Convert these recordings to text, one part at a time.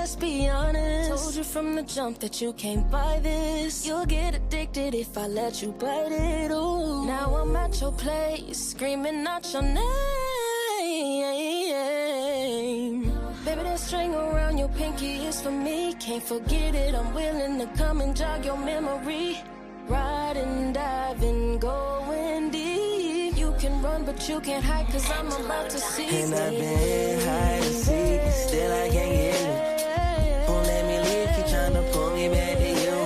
let's be honest. Told you from the jump that you can't buy this. You'll get addicted if I let you bite it. Ooh. Now I'm at your place, screaming out your name. Baby, that string around your pinky is for me. Can't forget it, I'm willing to come and jog your memory. Riding, diving, going deep. You can run, but you can't hide, cause I'm about to see. And I've been hide and seek, still I can't get you. Won't let me leave, keep trying to pull me back to you.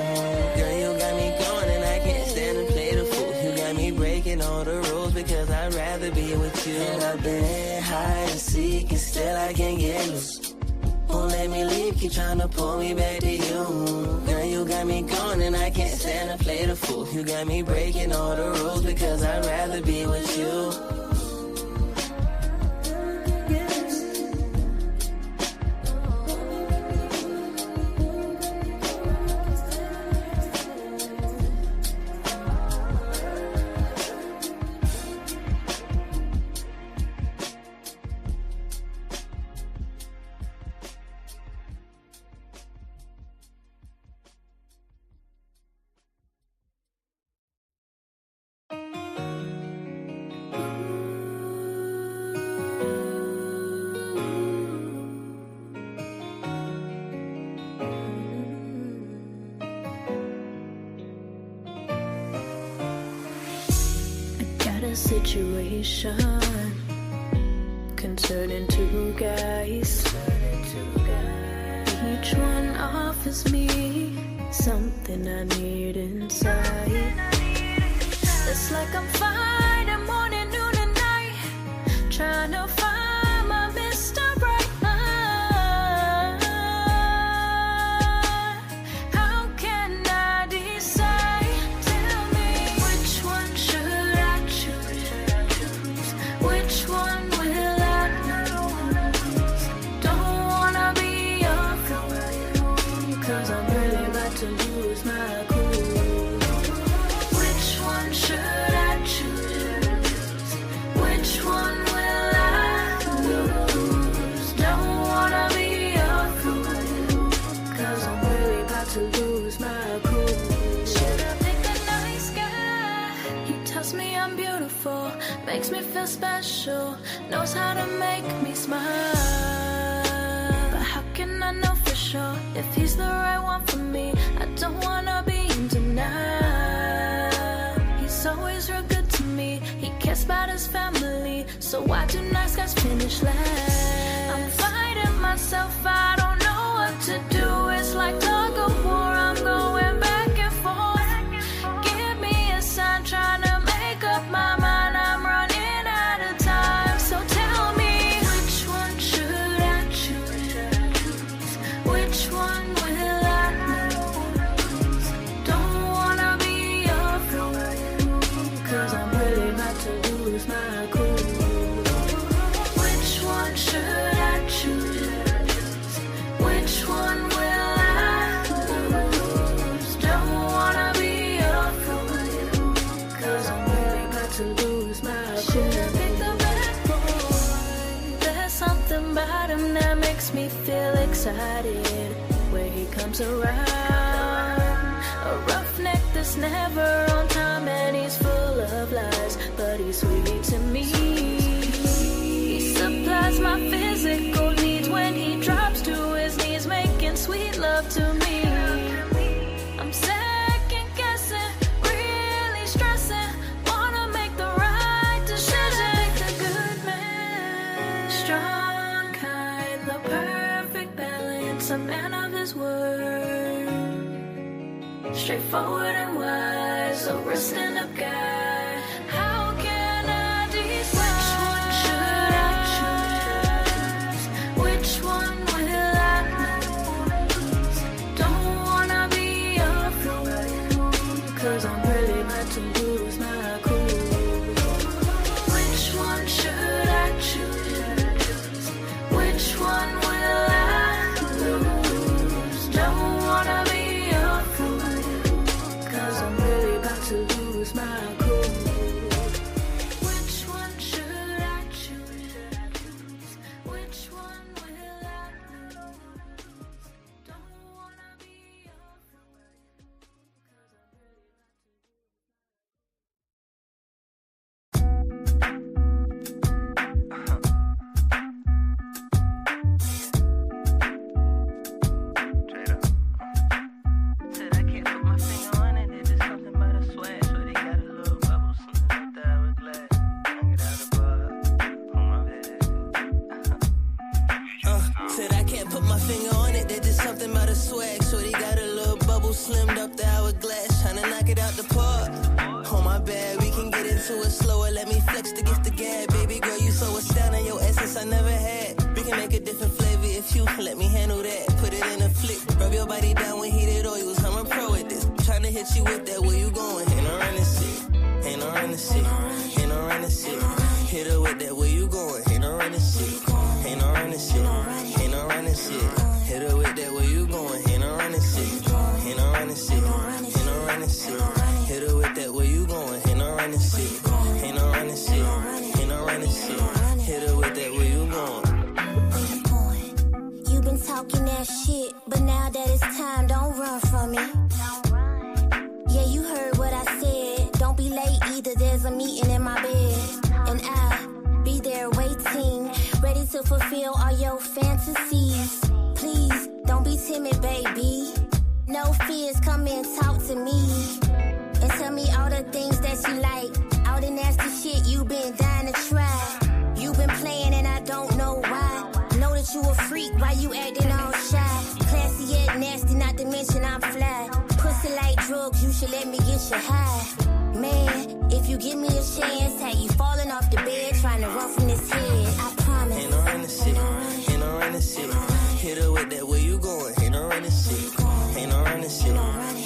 Girl, you got me going and I can't stand to play the fool. You got me breaking all the rules because I'd rather be with you. And I've been hide and seek, and still I can't get loose. Won't let me leave, keep trying to pull me back to you. Girl, you got me going and I can't stand to play the fool. You got me breaking all the rules because I'd rather be with you. Situation concerning two guys. Each one offers me something I need inside. It's like I'm fighting morning, noon, and night, trying to find my Mr. Right. How can I decide? Tell me, which one should I choose? Which one will I lose? Don't wanna be your fool, cause I'm really about to lose my cool. Which one should I choose? Which one will I lose? Don't wanna be your fool, cause I'm really about to lose my cool. Should I pick a nice guy? He tells me I'm beautiful, makes me feel special, knows how to make me smile. But how can I know for sure if he's the right one for me? I don't wanna be in denial. He's always real good to me, he cares about his family, so why do nice guys finish last? I'm fighting myself, I don't know what to do. It's like tug of war, I'm going back and forth. Give me a sign, trying to make up my mind, I'm running out of time. So tell me, which one should I choose? Which one will I lose? Don't wanna be your fool, cause I'm really about to lose my cool. Which one should I choose? Which one will I lose? Don't wanna be your fool, cause I'm really about to lose my cool. Should I pick the bad boy? There's something about him that makes me feel excited when he comes around. A roughneck that's never on time and he's full of lies, but he's sweet to me. He supplies my physical needs when he drops to his knees, making sweet love to me. I'm second guessing, really stressing, wanna make the right decision. The good man, strong, kind, the perfect balance, a man of his word, straightforward and wise, a risk and a guy. How can I decide? Which one should I choose? Which one will I lose? Don't wanna be your fool, cause I'm really about to lose my cool. Which one should I choose? Which one will I lose? Don't wanna be your fool, cause I'm really about to lose my cool. can't put my finger on it, there's just something about the swag. Shorty got a little bubble slimmed up the hourglass, tryna knock it out the park. Oh my bad, we can get into it slower. Let me flex the gift of gab. Baby girl, you so astounding, your essence I never had. We can make a different flavor if you let me handle that. Put it in a flick, rub your body down with heated oils. I'm a pro at this. Tryna hit you with that, where you going? Ain't no running shit. Ain't no running shit. Ain't no running shit. Hit her with that, where you going? Ain't no running shit. Ain't no running shit. Ain't no running shit. Hit her with that, where you going? Ain't no running shit. Ain't no running shit. Ain't no running shit. Hit her with that, where you going? Ain't no running shit. Ain't no running shit. Ain't no running shit. Hit her with that, where you going? You've been talking that shit, but now that it's time, don't run from me. Yeah, you heard what I said. Don't be late either, there's a meeting in my bed. And I'll be there waiting, ready to fulfill all your fantasies. Please, don't be timid, baby. No fears, come and talk to me. And tell me all the things that you like. All the nasty shit you been dying to try. You been playing and I don't know why. Know that you a freak, why you acting all shy? Classy yet nasty, not to mention I'm fly. Pussy like drugs, you should let me get you high. Man, if you give me a chance, have you falling off the bed, trying to run from this head. I promise. Ain't no running shit. Ain't no running shit. Hit her with that, where you going? Ain't no running shit. Ain't no running shit.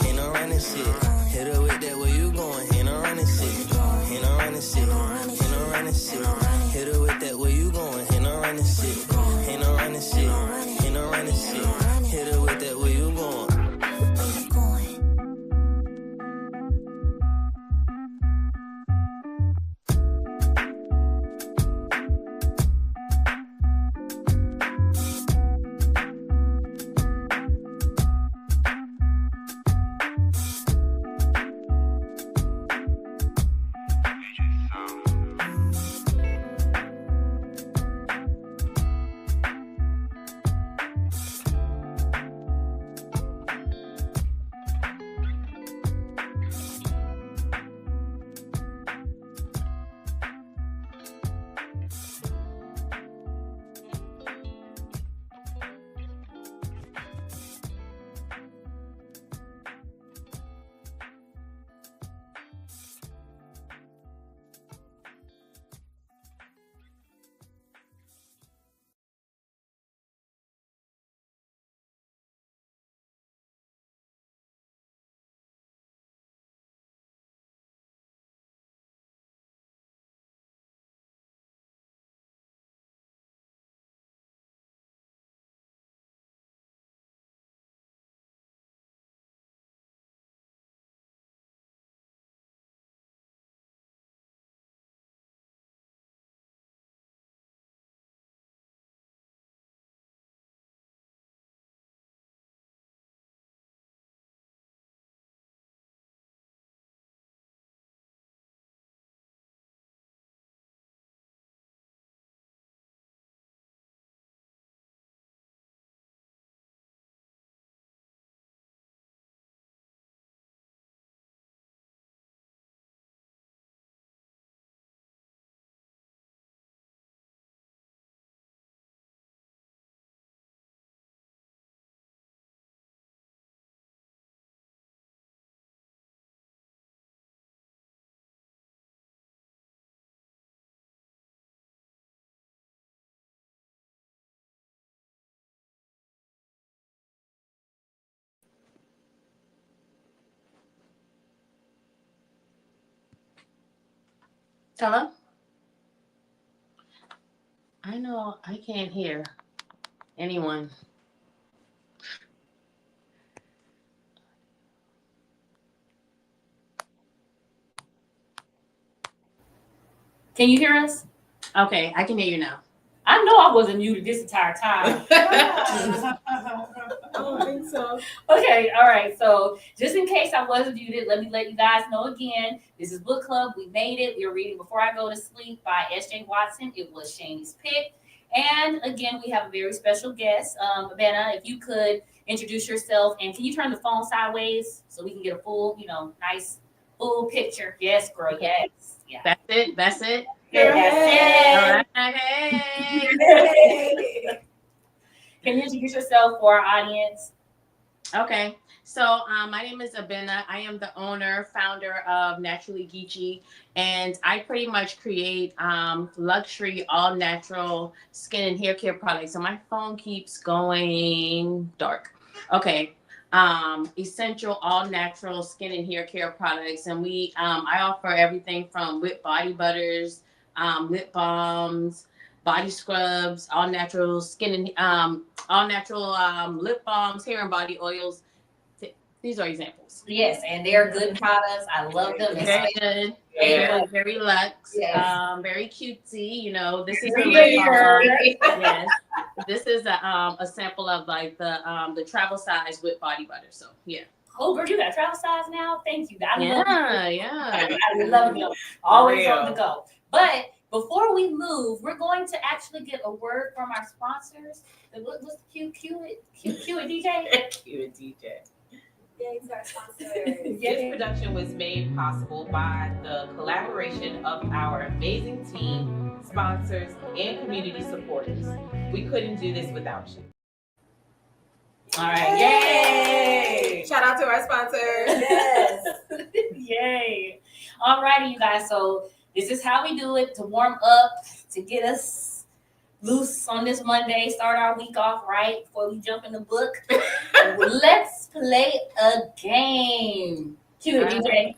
Ain't no running shit. Hit her with that, where you going? Ain't no running shit. Ain't no running shit. Ain't no running shit. Hit her with that, where you going? Ain't no running shit. Ain't no running shit. Ain't no running shit. Hit her with that, where you going? Hello? I know I can't hear anyone. Can you hear us? Okay, I can hear you now. I know I wasn't muted this entire time. I don't think so. Okay, all right. So just in case I wasn't muted, let you guys know again. This is Book Club. We made it. We were reading Before I Go to Sleep by S.J. Watson. It was Shani's pick. And again, we have a very special guest. Vanna, if you could introduce yourself, and can you turn the phone sideways so we can get a full, nice full picture? Yes, girl. Okay. Yes. Yeah. That's it. That's it. All right. Hey. Can you introduce yourself for our audience? Okay. So my name is Abena. I am the owner, founder of Naturally Geechee, and I pretty much create luxury, all natural skin and hair care products. So my phone keeps going dark. Okay. Essential, all natural skin and hair care products, and I offer everything from whipped body butters, lip balms, body scrubs, all natural skin and all natural lip balms, hair and body oils. These are examples. Yes, and they're good products. I love them. Very good. Yeah. Very luxe. Yes. Very cutesy. You know, this is Very the lip good. balm. Yes. This is a sample of like the travel size with body butter. So yeah. Oh, girl, you got travel size now? Thank you. I Yeah. love them. Always on the go. But before we move, we're going to actually get a word from our sponsors. What's the cue it, DJ? Cue it, DJ. Yeah, he's our sponsor. This production was made possible by the collaboration of our amazing team, sponsors, and community supporters. We couldn't do this without you. All right. Yay! Shout out to our sponsors. Yes. Yay. All righty, you guys. So this is how we do it to warm up, to get us loose on this Monday, start our week off right before we jump in the book. Let's play a game. Cue it, DJ.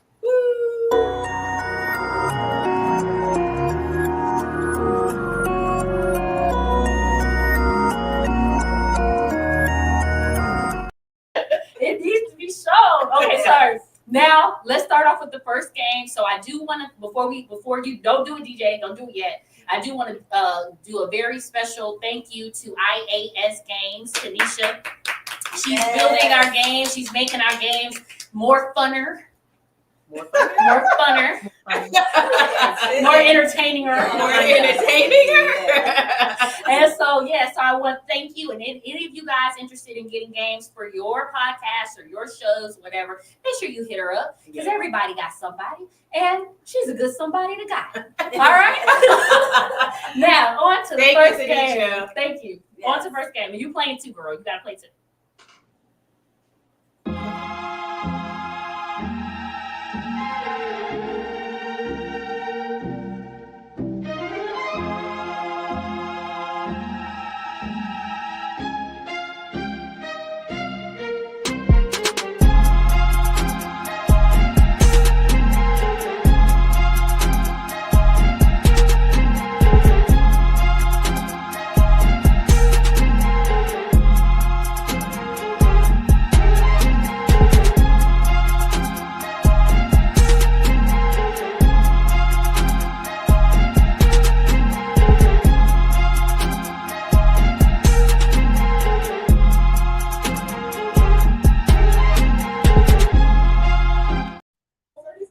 It needs to be shown. Okay, sorry. Now let's start off with the first game. So I do want to before you don't do it, DJ, don't do it yet. I do want to do a very special thank you to IAS Games, Tanisha. She's building our games. She's making our games more funner. More funner. More entertaining. And so, so I want to thank you. And if any of you guys interested in getting games for your podcasts or your shows, whatever, make sure you hit her up because everybody got somebody. And she's a good somebody to got. All right? Now, on to the first game. Thank you. Yes. On to the first game. And you playing too, girl. You got to play too.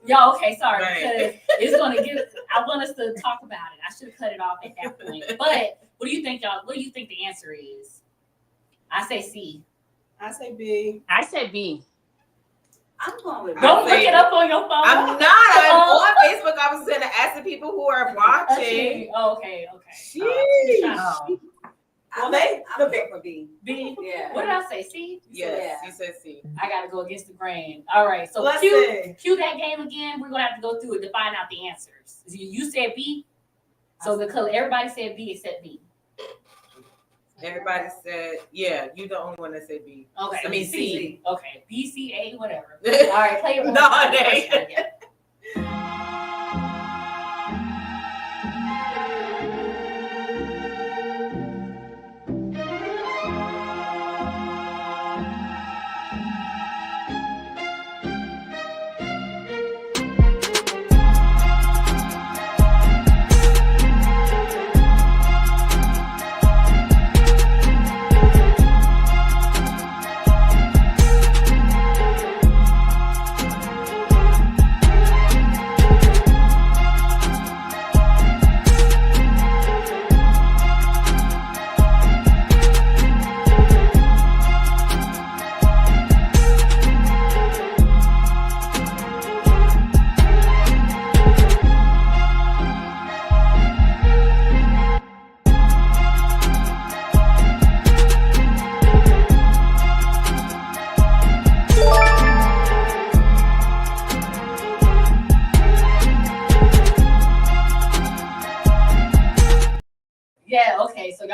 Yo, okay, sorry, because it's gonna get. I want us to talk about it. I should have cut it off at that point. But what do you think, y'all? What do you think the answer is? I say C. I say B. I said B. I'm going with. Don't look it up on your phone. I'm not. I'm on Facebook. I was sending asking people who are watching. Okay. Sheesh. I'm pick for B. B. Yeah. What did I say? C. Yes, you said C. I gotta go against the grain. All right. So cue that game again. We're gonna have to go through it to find out the answers. You said B. So everybody said B except B. Everybody said, yeah, you're the only one that said B. Okay. I mean C. Okay. B, C, A, whatever. All right. Play it one No, time. they.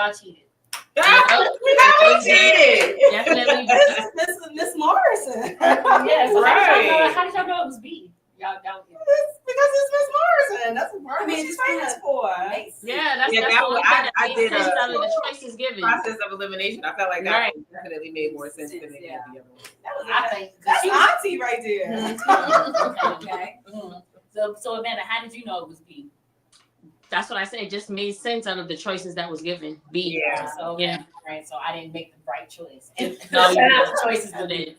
y'all cheated. How cheated? Definitely. Miss Morrison. Yeah, so Right. how did y'all know it was B? Y'all Because it's Miss Morrison. That's what she's famous for. Yeah, that's Yeah, that's that what was- I I did sense a- out of the choices given. Process of elimination. I felt like that Right. one definitely made more sense than any Yeah. of the other ones. I think That's she was, auntie right there. okay. So Amanda, how did you know it was B? That's what I said. It just made sense out of the choices that was given. B. Yeah. So Yeah. right. So I didn't make the right choice. No, you Shout out didn't. to choices You to be. didn't.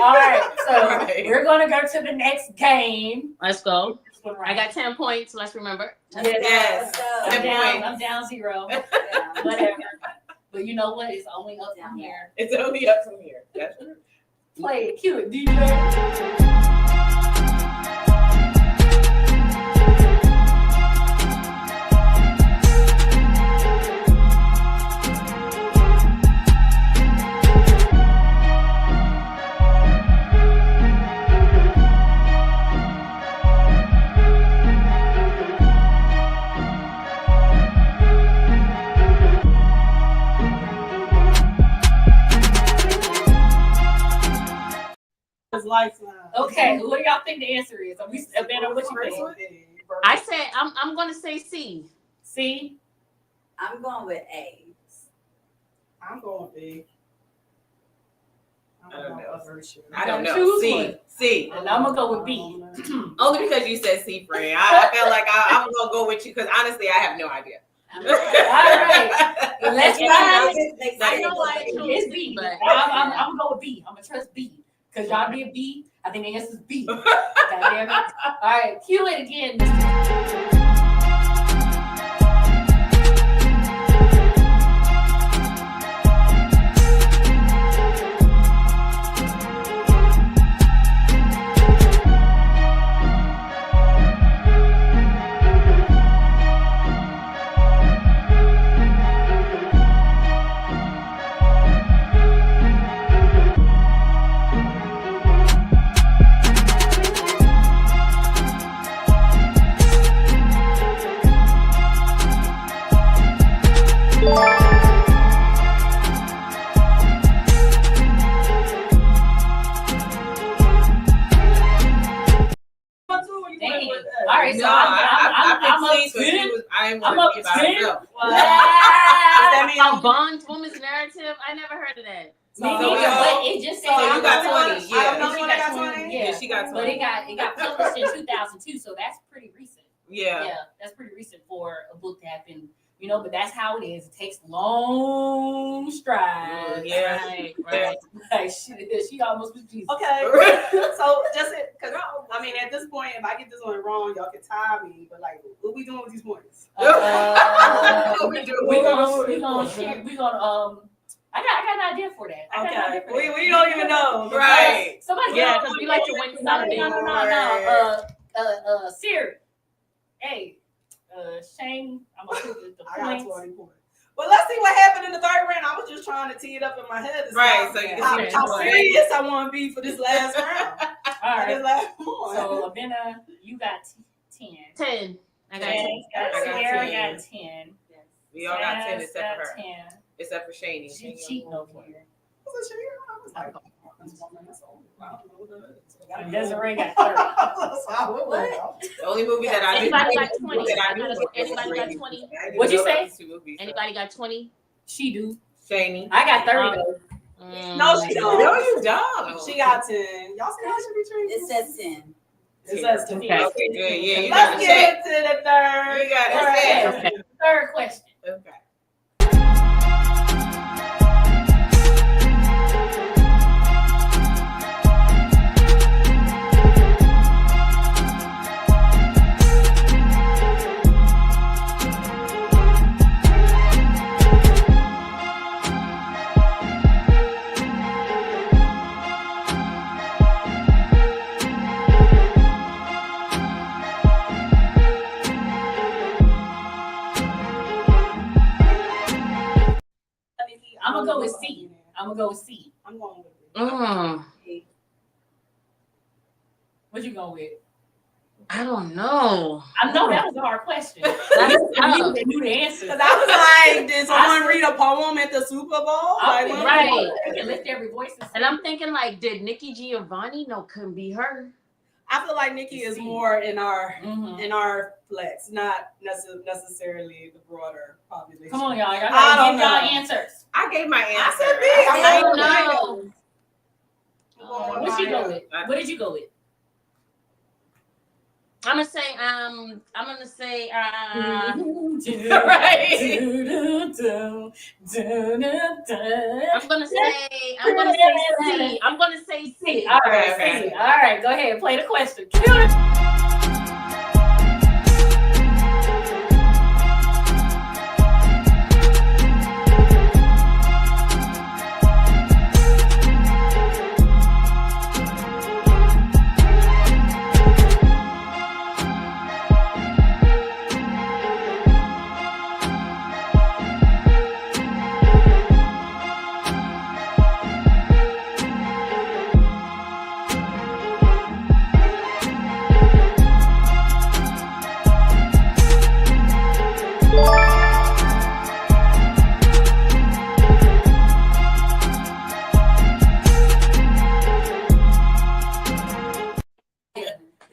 All right. So Right. we're gonna go to the next game. Let's go. I got 10 points. Let's remember. Yes. I'm 10 down. points. I'm down 0. Whatever. But you know what? It's only up from here. It's only up from here. That's true. Play it. Cue it. DJ. It's lifeline. Okay. What do y'all think the answer is? Are we Amanda? What you think? I said I'm gonna say C. C. I'm going with A. I'm going B. I don't know. Version. I don't know. Choose C. one. C. And I'm gonna go with B. Only because you said C, friend. I felt like I'm gonna go with you because honestly, I have no idea. All right. Let's ride. I know I chose It's C, B. but I'm gonna go with B. I'm gonna trust B. Because y'all did B. I think the answer is B. God damn it. All right, cue it again, Mr. Dang. All right, so No, I'm up pleased with 10. you. I'm I'm up worried about 10. myself. That means a Bond woman's narrative. I never heard of that. Me So neither, but it just said so you got 20, yeah. I'm the only one that got 20. 20. Yeah, She got but 20. it got published in 2002, so that's pretty recent. Yeah. That's pretty recent for a book to have been, but that's how it is. It takes long strides. Yeah. Right. Like she almost was Jesus. Okay. So just because I mean at this point, if I get this one wrong, y'all can tie me. But like, what we doing with these points? What we doing? We gonna share. We gonna I got an idea for that. I got an idea Okay. for that. We don't even know. Right. Somebody Yeah, else- because we like to win something. No. Siri. Hey, Shane. I'm gonna put the I got points. 20 points. Well, let's see what happened in the third round. I was just trying to tee it up in my head. Right, so you can how, see how what you're serious I want to be for this last round. All For this right. last one. So Abena, you got 10. 10. I got 10. Jazz got I got 10. 10. Got 10. We all got 10 Jazz except for got her. 10. Except for Shani. She cheating over here. Was it Shania? I was like, oh, this woman, that's old. I don't know what that is. And Desiree got 30. What? The only movie that I knew. Anybody got 20? that I knew was Anybody got Brady. 20? I didn't What'd you know say? those two movies, so. Anybody got 20? She do. Shani. I got 30 though. No, she don't. No, you don't. She got 10. Y'all see how she be treated? It says 10. It says 10. Okay. Okay, good. Yeah, you got Let's to check. get into the third. You got to round. check. Okay. Third question. Okay. I'm gonna go with C. I'm gonna go with C. I'm going with it. Mm. What you going with? I don't know. I know that was a hard question. That's tough. They knew the answer. Because I was like, did someone read a poem at the Super Bowl? Like, right. You can lift every voice. And I'm thinking, like, did Nikki Giovanni? No, couldn't be her. I feel like Nikki is more in our flex, not necessarily the broader population. Come on, y'all. Y'all I gotta don't give y'all know. answers. I gave my answer. I said B. I don't know. What did you go with? What did you go with? I'm gonna say I'm gonna say Right. I'm gonna say C. All right, C. All right, go ahead. Play the question.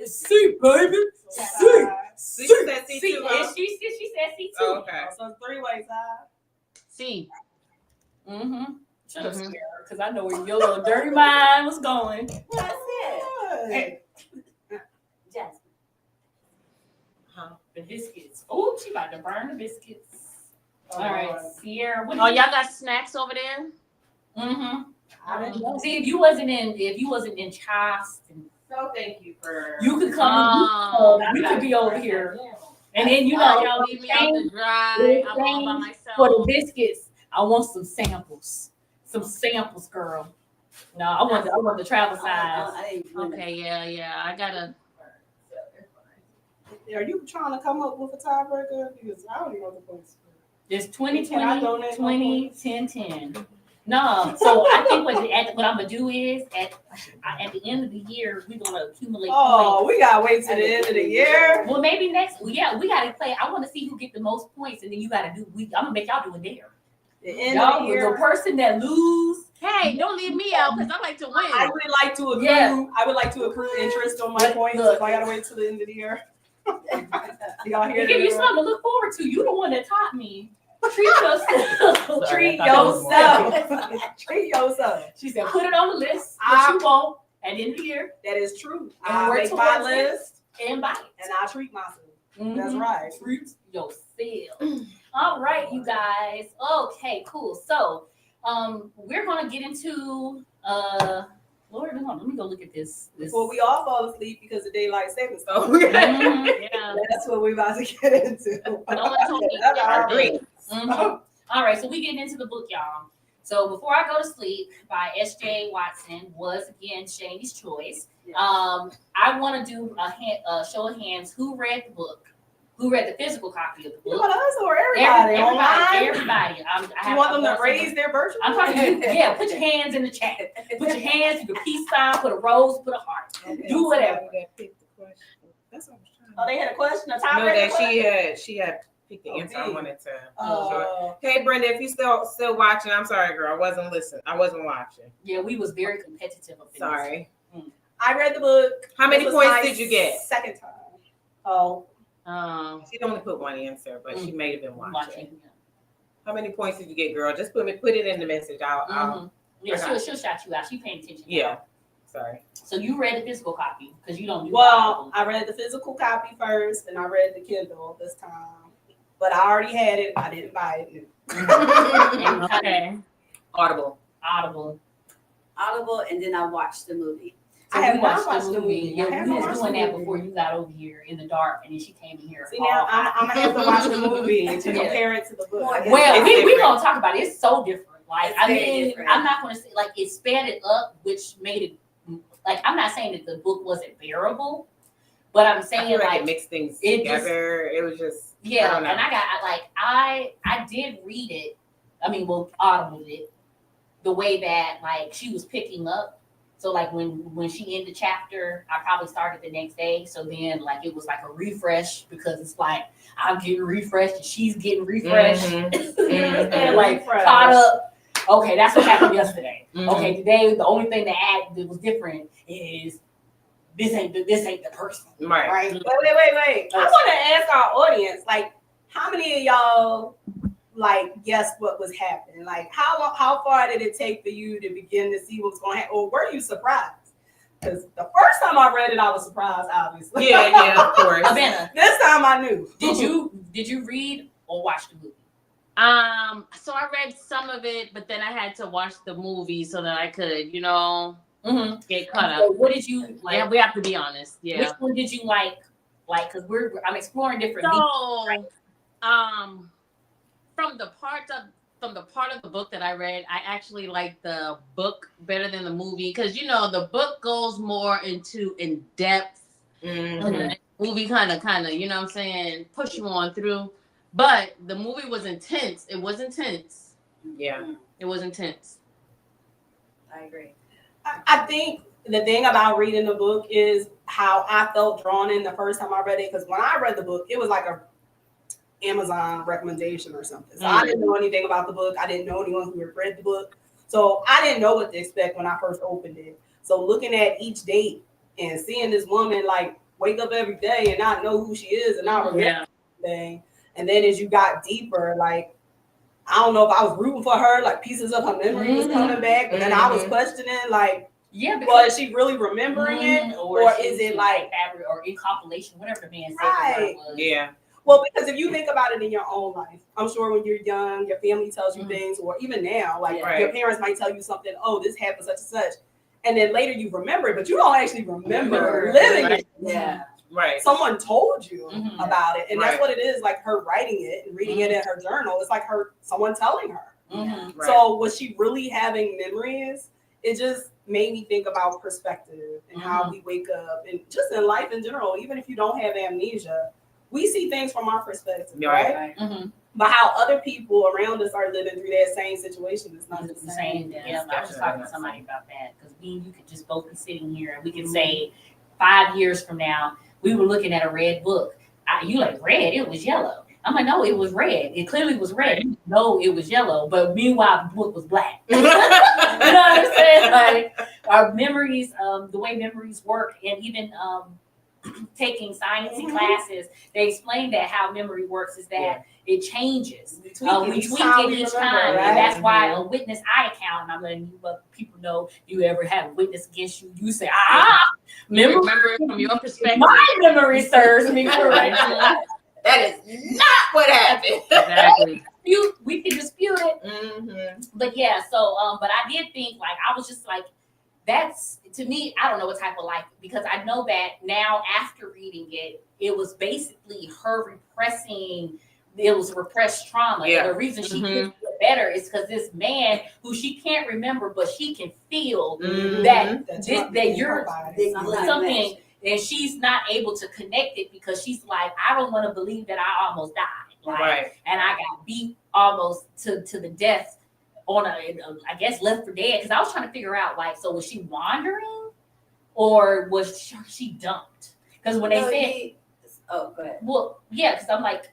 C, baby. C. C said C too. And she said C too. Oh, okay. So it's 3 ways, C. Should have scared her because I know where your little dirty mind was going. That's it. Hey, Jazmin. the biscuits. Oh, she about to burn the biscuits. All right, Sierra. What Oh, y'all got snacks over there? See, if you wasn't in Charleston, So thank you for. you could come. We could be over here, and then you know, y'all leave me out to dry. I'm all by myself. for the biscuits, I want some samples. Some samples, girl. No, I want the travel size. Okay, yeah. I gotta. Are you trying to come up with a tiebreaker? Because I don't even know the points. It's 20, Can I donate 20, 10, 10. No, so I think what I'm gonna do is at the end of the year we're gonna accumulate Oh, points. we gotta wait till the end of the year. Well, maybe next. Yeah, we gotta play. I want to see who get the most points, and then you gotta do. I'm gonna make y'all do a dare. The end Y'all, of the year. the person that lose. Hey, don't leave me out because I like to win. I would like to accrue. Yeah. I would like to accrue interest on my points. Look. If I gotta wait till the end of the year. Y'all hear They give you that? something to look forward to. You the one that taught me. Treat yourself. Treat yourself. Treat yourself. She said, put it on the list. What you want at the end of the year That is true. And I work make my towards it. list and buy it. and I treat myself. That's Mhm. right. Treat yourself. All right, you guys. Okay, cool. So, we're gonna get into Lord, let me go look at this. Before we all fall asleep because of daylight savings time. Yeah. That's what we're about to get into. No one told me. That's our Agree. Mhm. All right, so we getting into the book, y'all. So Before I Go to Sleep by S.J. Watson was again Shani's choice. I want to do a show of hands. Who read the book? Who read the physical copy of the You book? want us or everybody? Everybody. You want them to raise their virtual? I'm talking to you. Yeah, put your hands in the chat. Put your hands, you can peace sign, put a rose, put a heart. Do whatever. Oh, they had a question. A No, tiebreaker that she had picked the answer. I wanted to. Hey, Brenda, if you still watching, I'm sorry, girl. I wasn't listening. I wasn't watching. Yeah, we was very competitive up in this. Sorry. I read the book. How many This was points my did you get? Second time. Oh, She only put one answer, but she may have been watching. Watching. How many points did you get, girl? Just put it in the message. I'll Yeah, she'll shout you out. She paying attention. yeah. Sorry. So you read the physical copy because you don't do well, I read the physical copy first, and I read the Kindle this time. But I already had it. I didn't buy it. Okay. Audible, and then I watched the movie. So I have we not watched the movie. Yeah, I we haven't was watched doing the that movie. before you got over here in the dark, and then she came in here. See, now I'm gonna have to watch the movie to compare it to the book. Well, Well, we different. gonna talk about it. It's so different. Like It's I very mean, different. I'm not gonna say like it sped it up, which made it like I'm not saying that the book wasn't bearable, but I'm I saying feel like like it mixed things it just- together. It was just I yeah, don't know. and I did read it. I mean, well, audible it the way that like she was picking up So like when she ended chapter, I probably started the next day. So then like it was like a refresh because it's like I'm getting refreshed and she's getting refreshed. And like caught up. Okay, that's what happened yesterday. Okay, today the only thing that was different is this ain't the person. Right. Wait. I want to ask our audience, like, how many of y'all like guessed what was happening? Like, how far did it take for you to begin to see what was going to happen, or were you surprised? Because the first time I read it, I was surprised, obviously. Yeah, of course. This time I knew. Did you read or watch the movie? So I read some of it, but then I had to watch the movie so that I could, get caught up. So what did you like? Yeah, we have to be honest. Yeah. Which one did you like? Like, because I'm exploring different. So, from the part of the book that I read, I actually like the book better than the movie because the book goes more into in depth. The movie kind of, you know what I'm saying, push you on through. But the movie was intense. It was intense. Yeah. It was intense. I agree. I think the thing about reading the book is how I felt drawn in the first time I read it. Because when I read the book, it was like a Amazon recommendation or something. So I didn't know anything about the book. I didn't know anyone who had read the book. So I didn't know what to expect when I first opened it. So looking at each date and seeing this woman like wake up every day and not know who she is and not remember anything. And then as you got deeper, like, I don't know if I was rooting for her, like pieces of her memory was coming back, but then I was questioning, like, was she really remembering it? Or is it like fabric or in compilation, whatever the man said? Right. Yeah. Well, because if you think about it in your own life, I'm sure when you're young, your family tells you things, or even now, like your parents might tell you something, oh, this happened such and such. And then later you remember it, but you don't actually remember living it. Yeah. Right. Someone told you about it. And that's what it is, like her writing it and reading it in her journal. It's like someone telling her. So was she really having memories? It just made me think about perspective and how we wake up and just in life in general, even if you don't have amnesia, we see things from our perspective, right? But how other people around us are living through that same situation is not the same. Yeah, I was just talking to somebody about that because you could just both be sitting here and we could say 5 years from now, we were looking at a red book. You like red? It was yellow. I'm like, no, it was red. It clearly was red. No, it was yellow. But meanwhile, the book was black. You know what I'm saying? Like our memories, the way memories work, and even taking sciencey classes, they explain that how memory works is that it changes. We tweak it each time, and that's why a witness I account. And I'm letting people know you ever have a witness against you. You say, remember it from your perspective. My memory serves me correct. That is not what happened. Exactly. We can dispute it. But yeah, so but I did think like I was just like, that's to me, I don't know what type of life, because I know that now after reading it, it was basically her repressing. It was repressed trauma. Yeah. And the reason she couldn't feel better is because this man who she can't remember, but she can feel that you're something, and she's not able to connect it because she's like, I don't want to believe that I almost died. Like, and I got beat almost to the death on I guess left for dead. Because I was trying to figure out, like, so was she wandering or was she dumped? Because when they said, go ahead. Well, yeah, because I'm like,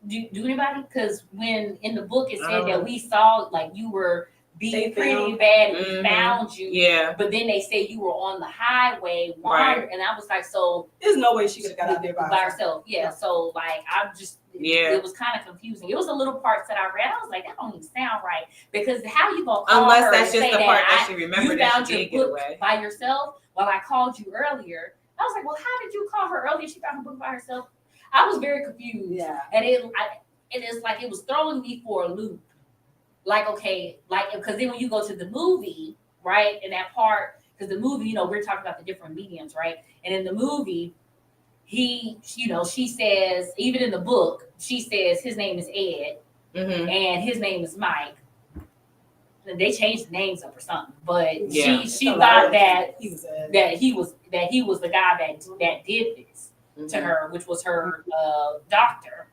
do anybody? Because when in the book it said that we saw like you were being pretty bad, and we found you. Yeah. But then they say you were on the highway wandering, and I was like, so there's no way she could have got out there by herself. Yeah. So like I'm just it was kind of confusing. It was the little parts that I read. I was like, that don't even sound right. Because how you gonna call unless her that's just the part that she remembered you found that she did your get book away by yourself while I called you earlier. I was like, well, how did you call her earlier? She found her book by herself. I was very confused. Yeah. And it's like it was throwing me for a loop. Like, okay, like, because then when you go to the movie, right, in that part, because the movie, we're talking about the different mediums, right? And in the movie, she says, even in the book, she says his name is Ed and his name is Mike. And they changed the names up or something, but she thought that he was the guy that did this to her, which was her doctor.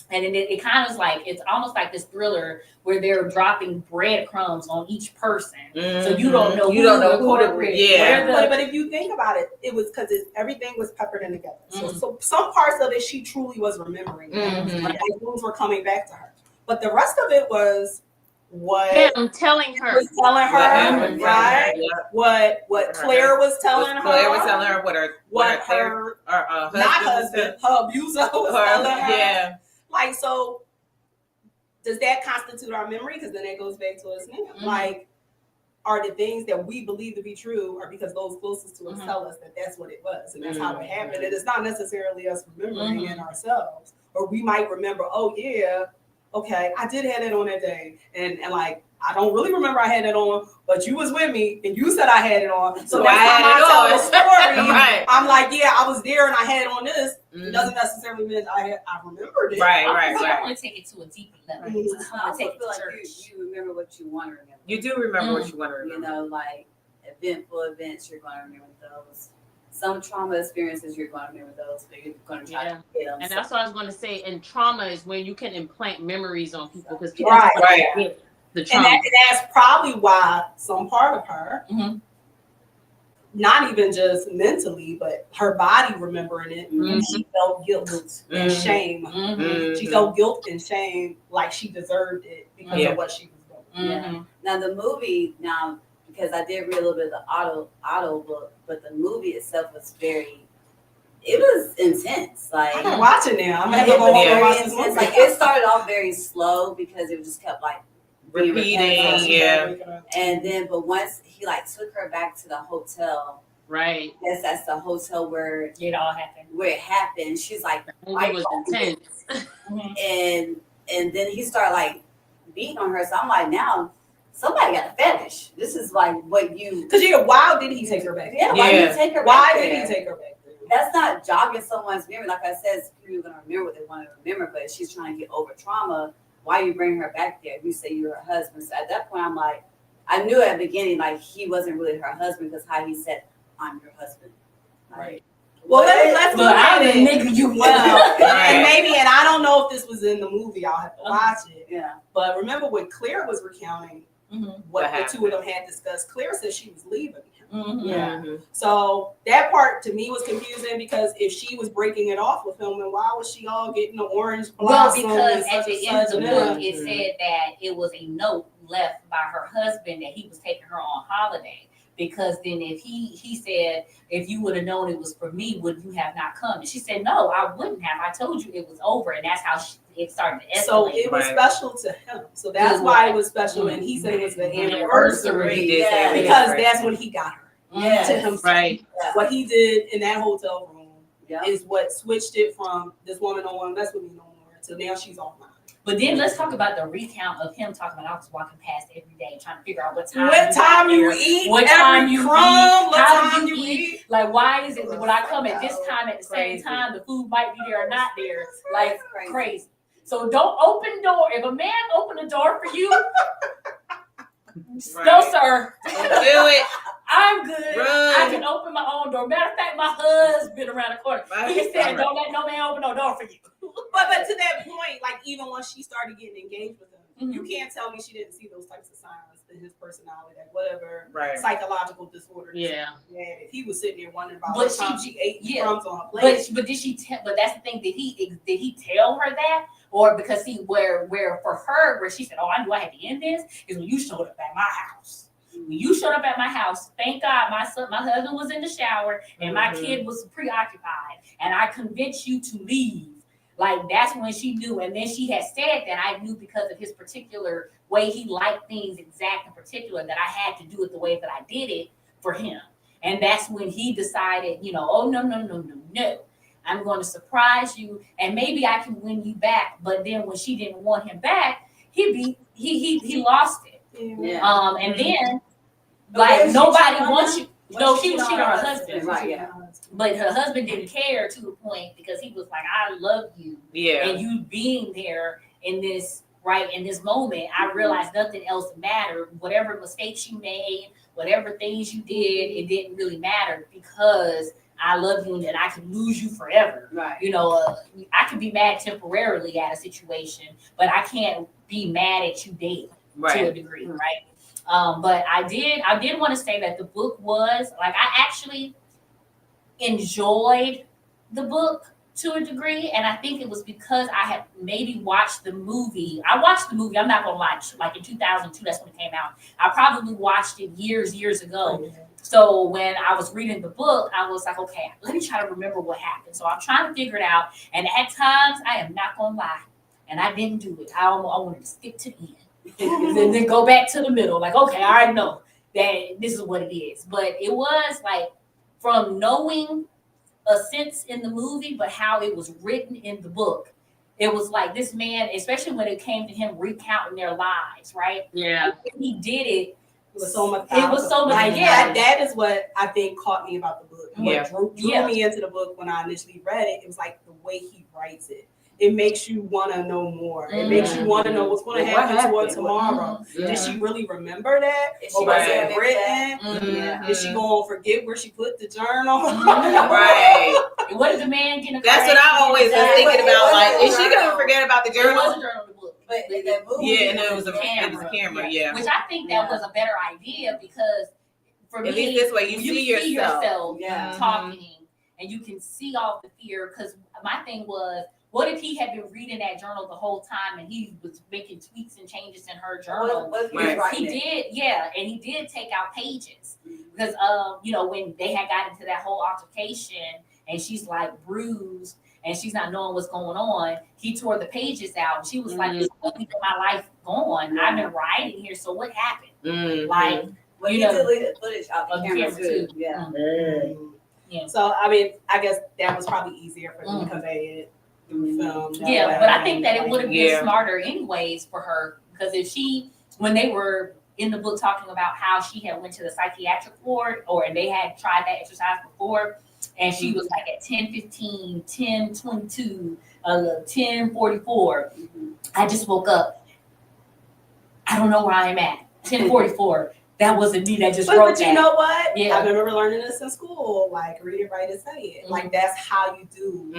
And then it kind of is like, it's almost like this thriller where they're dropping breadcrumbs on each person. So you don't know You don't know who to, yeah. But if you think about it, it was because everything was peppered in together. So some parts of it, she truly was remembering. Like things were coming back to her. But the rest of it was what him telling her, right? What Claire was telling her. Claire was telling her what her husband, her abuser was telling her. Yeah. Like, so does that constitute our memory? Because then it goes back to us now. Like, are the things that we believe to be true, or because those closest to us tell us that that's what it was and that's how it happened? And it's not necessarily us remembering it ourselves. Or we might remember, oh yeah, okay, I did have that on that day. And like, I don't really remember I had that on, but you was with me and you said I had it on. So that's how I tell the story. Right. I'm like, yeah, I was there and I had it on this. It doesn't necessarily mean I remembered it. I want to take it to a deeper level. I want to take it to church. You remember what you want to remember. You do remember what you want to remember. You know, like eventful events, you're going to remember those. Some trauma experiences, you're going to remember those, but you're going to try to get them. And that's what I was going to say. And trauma is when you can implant memories on people because the trauma. And that's probably why some part of her, not even just mentally, but her body remembering it, she felt guilt and shame. She felt guilt and shame like she deserved it because of what she was doing. Now the movie, because I did read a little bit of the auto book, but the movie itself was it was intense. Like I gotta watch it now. I'm gonna go watch this movie. Like it started off very slow because it just kept like repeating, and then but once he like took her back to the hotel, right? Yes, that's the hotel where it all happened. Where it happened, she's like, it was intense, and then he started like beating on her. So I'm like, now somebody got a fetish. This is like what you. Because why did he take her back? Yeah, why did he take her back? Why did he take her back? That's not jogging someone's memory. Like I said, people are gonna remember what they want to remember, but she's trying to get over trauma. Why you bring her back there? You say you're her husband. So at that point, I'm like, I knew at the beginning, like he wasn't really her husband because how he said, "I'm your husband." Right. Well, let's look at it. Nigga, you well. And I don't know if this was in the movie. I'll have to watch it. Yeah. But remember when Claire was recounting what the two of them had discussed? Claire said she was leaving him. So that part to me was confusing because if she was breaking it off with him, then why was she all getting the orange blossom? Well, because at the end of the book, it said that it was a note left by her husband that he was taking her on holiday. Because then if he said, if you would have known it was for me, would you have not come? And she said, no, I wouldn't have. I told you it was over. And that's how it started to escalate. So it was special to him. So that's why it was special. And he said it was the anniversary. Because that's when he got her to himself. Right. What he did in that hotel room is what switched it from this woman don't want to mess with me no more. So now she's offline. But then let's talk about the recount of him talking about I was walking past every day trying to figure out what time you eat, what time you eat, how time you eat. Like, why is it when I come at this time at the same time, the food might be there or not there? Like, crazy. So don't open door. If a man open a door for you, no, sir. Don't do it. I'm good. Run. I can open my own door. Matter of fact, my husband around the corner. He said, don't let no man open no door for you. But to that point, like even once she started getting engaged with him, you can't tell me she didn't see those types of signs in his personality, like whatever psychological disorder. If he was sitting there wondering about what time she ate crumbs on her plate. But did she tell? But that's the thing. Did he tell her that, or because where for her where she said, "Oh, I knew I had to end this," is when you showed up at my house. When you showed up at my house, thank God my husband was in the shower and my kid was preoccupied, and I convinced you to leave. Like, that's when she knew. And then she had said that I knew because of his particular way he liked things exact and particular that I had to do it the way that I did it for him. And that's when he decided, oh, no. I'm going to surprise you and maybe I can win you back. But then when she didn't want him back, he lost it. Yeah. And then like nobody wants you. No, she was cheating on her husband. Right, yeah. But her husband didn't care to the point because he was like, I love you. Yeah. And you being there in this moment, I realized nothing else mattered. Whatever mistakes you made, whatever things you did, it didn't really matter because I love you and I can lose you forever. Right. You know, I can be mad temporarily at a situation, but I can't be mad at you daily to a degree, right? But I did want to say that the book was like, I actually enjoyed the book to a degree, and I think it was because I had maybe watched the movie. I watched the movie, I'm not gonna lie, like in 2002, that's when it came out. I probably watched it years ago. So when I was reading the book, I was like, okay, let me try to remember what happened. So I'm trying to figure it out. And at times, I am not gonna lie, and I didn't do it. I wanted to skip to the end and then go back to the middle. Like, okay, I already know that this is what it is. But it was like, from knowing a sense in the movie, but how it was written in the book, it was like this man, especially when it came to him recounting their lives, right? Yeah. He did it. It was so much. It was so much. Like, Yeah. that is what I think caught me about the book. Yeah. What drew me into the book when I initially read it, it was like the way he writes it. It makes you want to know more. It makes you want to know what's going to happen to her tomorrow. Did she really remember that? Or was it written? Is she going to forget where she put the journal? Right. What did the man get? That's what I always was thinking about. Like, is she going to forget about the It journal? was a journal in the book. But in that movie, Yeah, and it was a camera, yeah. Which I think that was a better idea, because for At me, least this way you see yourself. talking, and you can see all the fear. Because my thing was, what if he had been reading that journal the whole time and he was making tweaks and changes in her journal? He did, and he did take out pages, because you know, when they had got into that whole altercation and she's like bruised and she's not knowing what's going on, he tore the pages out. She was like, "This is my life gone. I've been writing here, so what happened?" Like, well, you he know, deleted footage out the camera too. Yeah. Yeah. So I mean, I guess that was probably easier for them to convey it through film. Yeah, but I think that it would have been smarter anyways for her, because if she, when they were in the book talking about how she had went to the psychiatric ward, and they had tried that exercise before, and she was like at 10:15, 10:22, 10:44. I just woke up. I don't know where I am at. 10:44. That wasn't me that just wrote that. But you know what? Yeah. I remember learning this in school. Like, read it, write it, say it. Like, that's how you do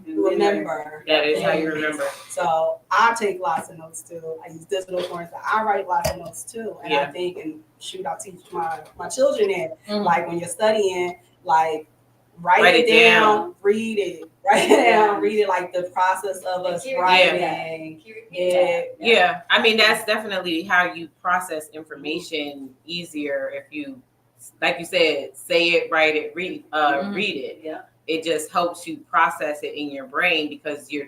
remember. That is how you remember. So I take lots of notes too. I use digital forms. I write lots of notes too. And I think, and shoot, I teach my children it. Like, when you're studying, like, write it down, read it. Write it down, read it, like the process of us writing. Yeah. I mean, that's definitely how you process information easier. If you, like you said, say it, write it, read it. Yeah. It just helps you process it in your brain, because you're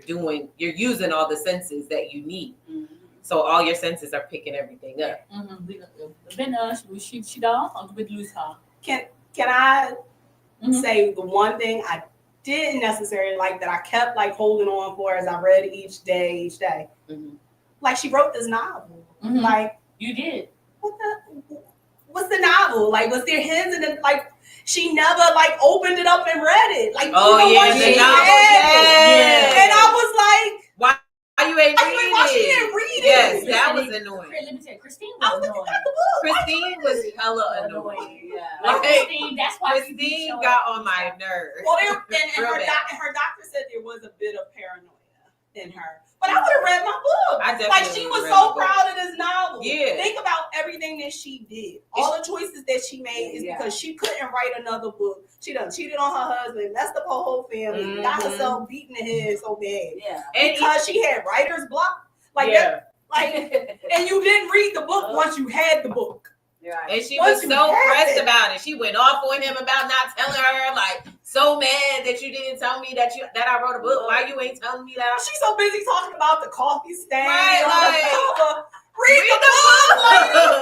using all the senses that you need. So all your senses are picking everything up. Can I say the one thing I didn't necessarily like that I kept like holding on for as I read each day. Like, she wrote this novel. Like, you did. What's the novel? Like, was there hints in it? Like, she never like opened it up and read it. Like, the novel. And I was like, why you ain't reading it? She didn't read it. Yes, that was annoying. Let me tell you, Christine was annoying. Christine was hella annoying. Like, Christine, that's why Christine got on my nerves. Well, and her doctor said there was a bit of paranoia in her. But I would have read my book. Like, she was so proud of this novel. Yeah. Think about everything that she did. All the choices that she made is because she couldn't write another book. She done cheated on her husband, messed up her whole family, got herself beaten in the head so bad. Yeah. And because she had writer's block. Like that. Like, and you didn't read the book once you had the book. Right. And she was so pressed about it. She went off on him about not telling her, like, so mad that you didn't tell me that I wrote a book. Why you ain't telling me that? She's so busy talking about the coffee stand. Right, like, read the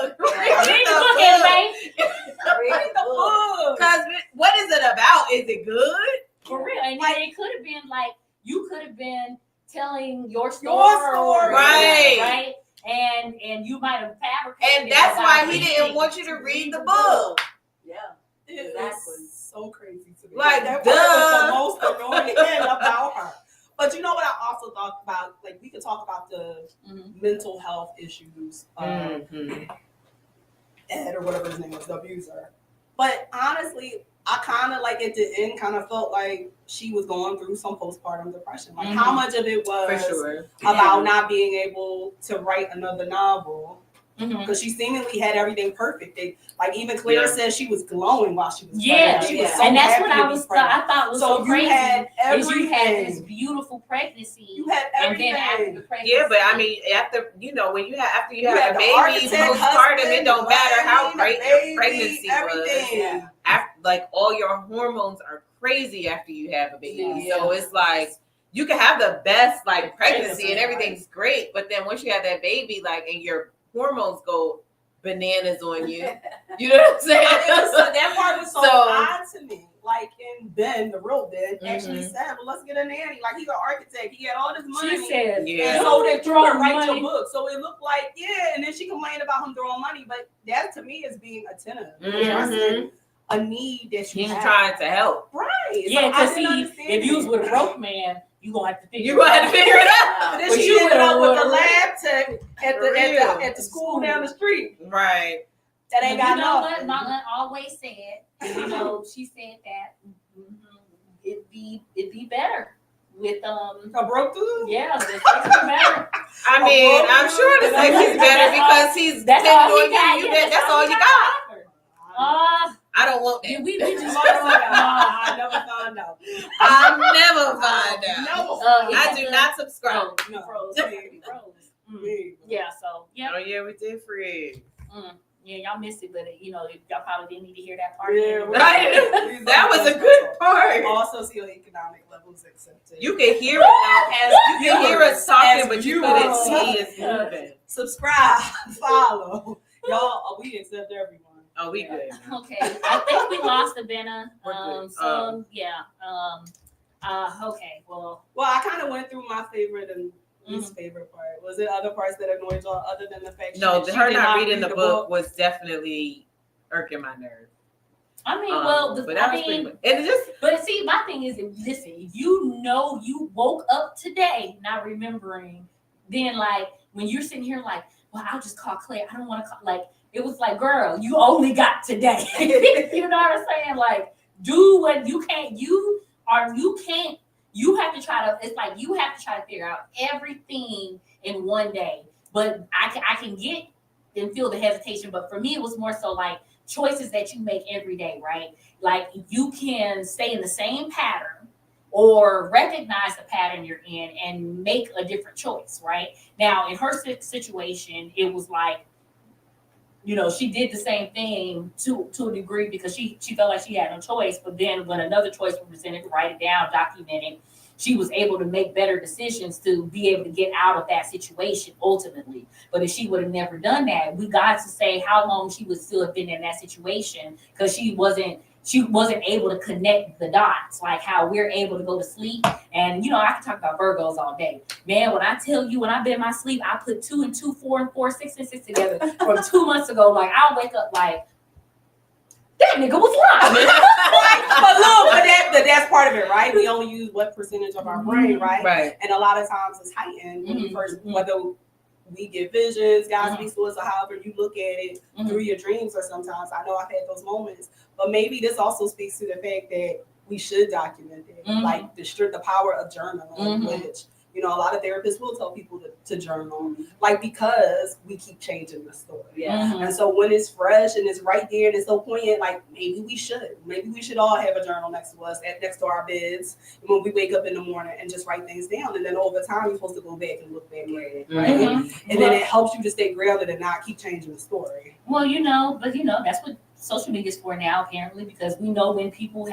book. Read the book, everybody. Read the book. Because what is it about? Is it good? For real. And it could have been like, you could have been telling your story. Right? And you might have fabricated. And that's why he didn't want you to read the book. Yeah. Exactly. So crazy to me. Like, that was the most annoying thing about her. But you know what I also thought about? Like, we could talk about the mental health issues Ed, or whatever his name was, the abuser. But honestly, I kind of like at the end kind of felt like she was going through some postpartum depression. Like how much of it was For sure. about not being able to write another novel. Because she seemingly had everything perfect. Like even Claire said she was glowing while she was pregnant. She was so and that's happy what to be pregnant. I thought was so crazy. You had everything. You had this beautiful pregnancy. You had everything. And then after the pregnancy. Yeah, but I mean, after you have a baby, architect, postpartum, it don't matter how great baby, your pregnancy everything. was. After, like all your hormones are crazy after you have a baby. So it's like you can have the best like pregnancy and everything's great, but then once you have that baby, like and your hormones go bananas on you. You know what I'm saying? That part was so odd to me. Like, and Ben, the real Ben, actually said, well, let's get a nanny. Like, he's an architect. He had all this money. She said, and so that you could write your book. So it looked like, and then she complained about him throwing money. But that, to me, is being attentive. A need that you have. He's trying to help. Right. Yeah, because if you was with a broke man, you're going to have to figure it out. But then she ended up with a lab tech at the school down the street. Right. That ain't got nothing. What my aunt always said, she said that it'd be better with a broke dude. Yeah, the sex is better. I mean, I'm sure the sex is better because he's that's all he got. That's all you got. I don't want that. We just I never found out. I never find out. I do not subscribe. Yeah, so Oh yeah, we did free. Yeah, y'all missed it, but y'all probably didn't need to hear that part. Yeah, right. That was a good part. All socioeconomic levels accepted. You can hear it. You can hear us talking, but you couldn't see us moving. Subscribe, follow, y'all. We accept everyone. Oh, we good. Okay, I think we lost the Benna. Okay, well, I kind of went through my favorite and least favorite part. Was it other parts that annoyed y'all other than the fact her not reading the book was definitely irking my nerve. I mean, but see, my thing is, listen, if you woke up today not remembering, then like when you're sitting here like, well, I'll just call Claire. I don't want to call. Like it was like, girl, you only got today. You know what I'm saying? Like, do what you can't. You have to try to. It's like you have to try to figure out everything in one day. But I can get and feel the hesitation. But for me, it was more so like choices that you make every day, right? Like you can stay in the same pattern or recognize the pattern you're in and make a different choice, right? Now, in her situation, it was like, she did the same thing to a degree because she felt like she had no choice. But then when another choice was presented, write it down, document it, she was able to make better decisions to be able to get out of that situation ultimately. But if she would have never done that, we got to say how long she would still have been in that situation because she wasn't able to connect the dots, like how we're able to go to sleep. And, I can talk about Virgos all day. Man, when I tell you, when I've been in my sleep, I put 2 and 2, 4 and 4, 6 and 6 together from 2 months ago. Like, I'll wake up like, that nigga was lying. but that's part of it, right? We only use what percentage of our brain, right? Right. And a lot of times it's heightened when you first, whether we get visions, God speaks to us, or however you look at it through your dreams, or sometimes I know I've had those moments. But maybe this also speaks to the fact that we should document it, like the power of journaling, which a lot of therapists will tell people to journal, like because we keep changing the story. And so when it's fresh and it's right there and it's so poignant, like maybe we should all have a journal next to us, next to our beds when we wake up in the morning and just write things down. And then over time you're supposed to go back and look back at it, right? And then it helps you to stay grounded and not keep changing the story. Well, but that's what social media is for now, apparently, because we know when people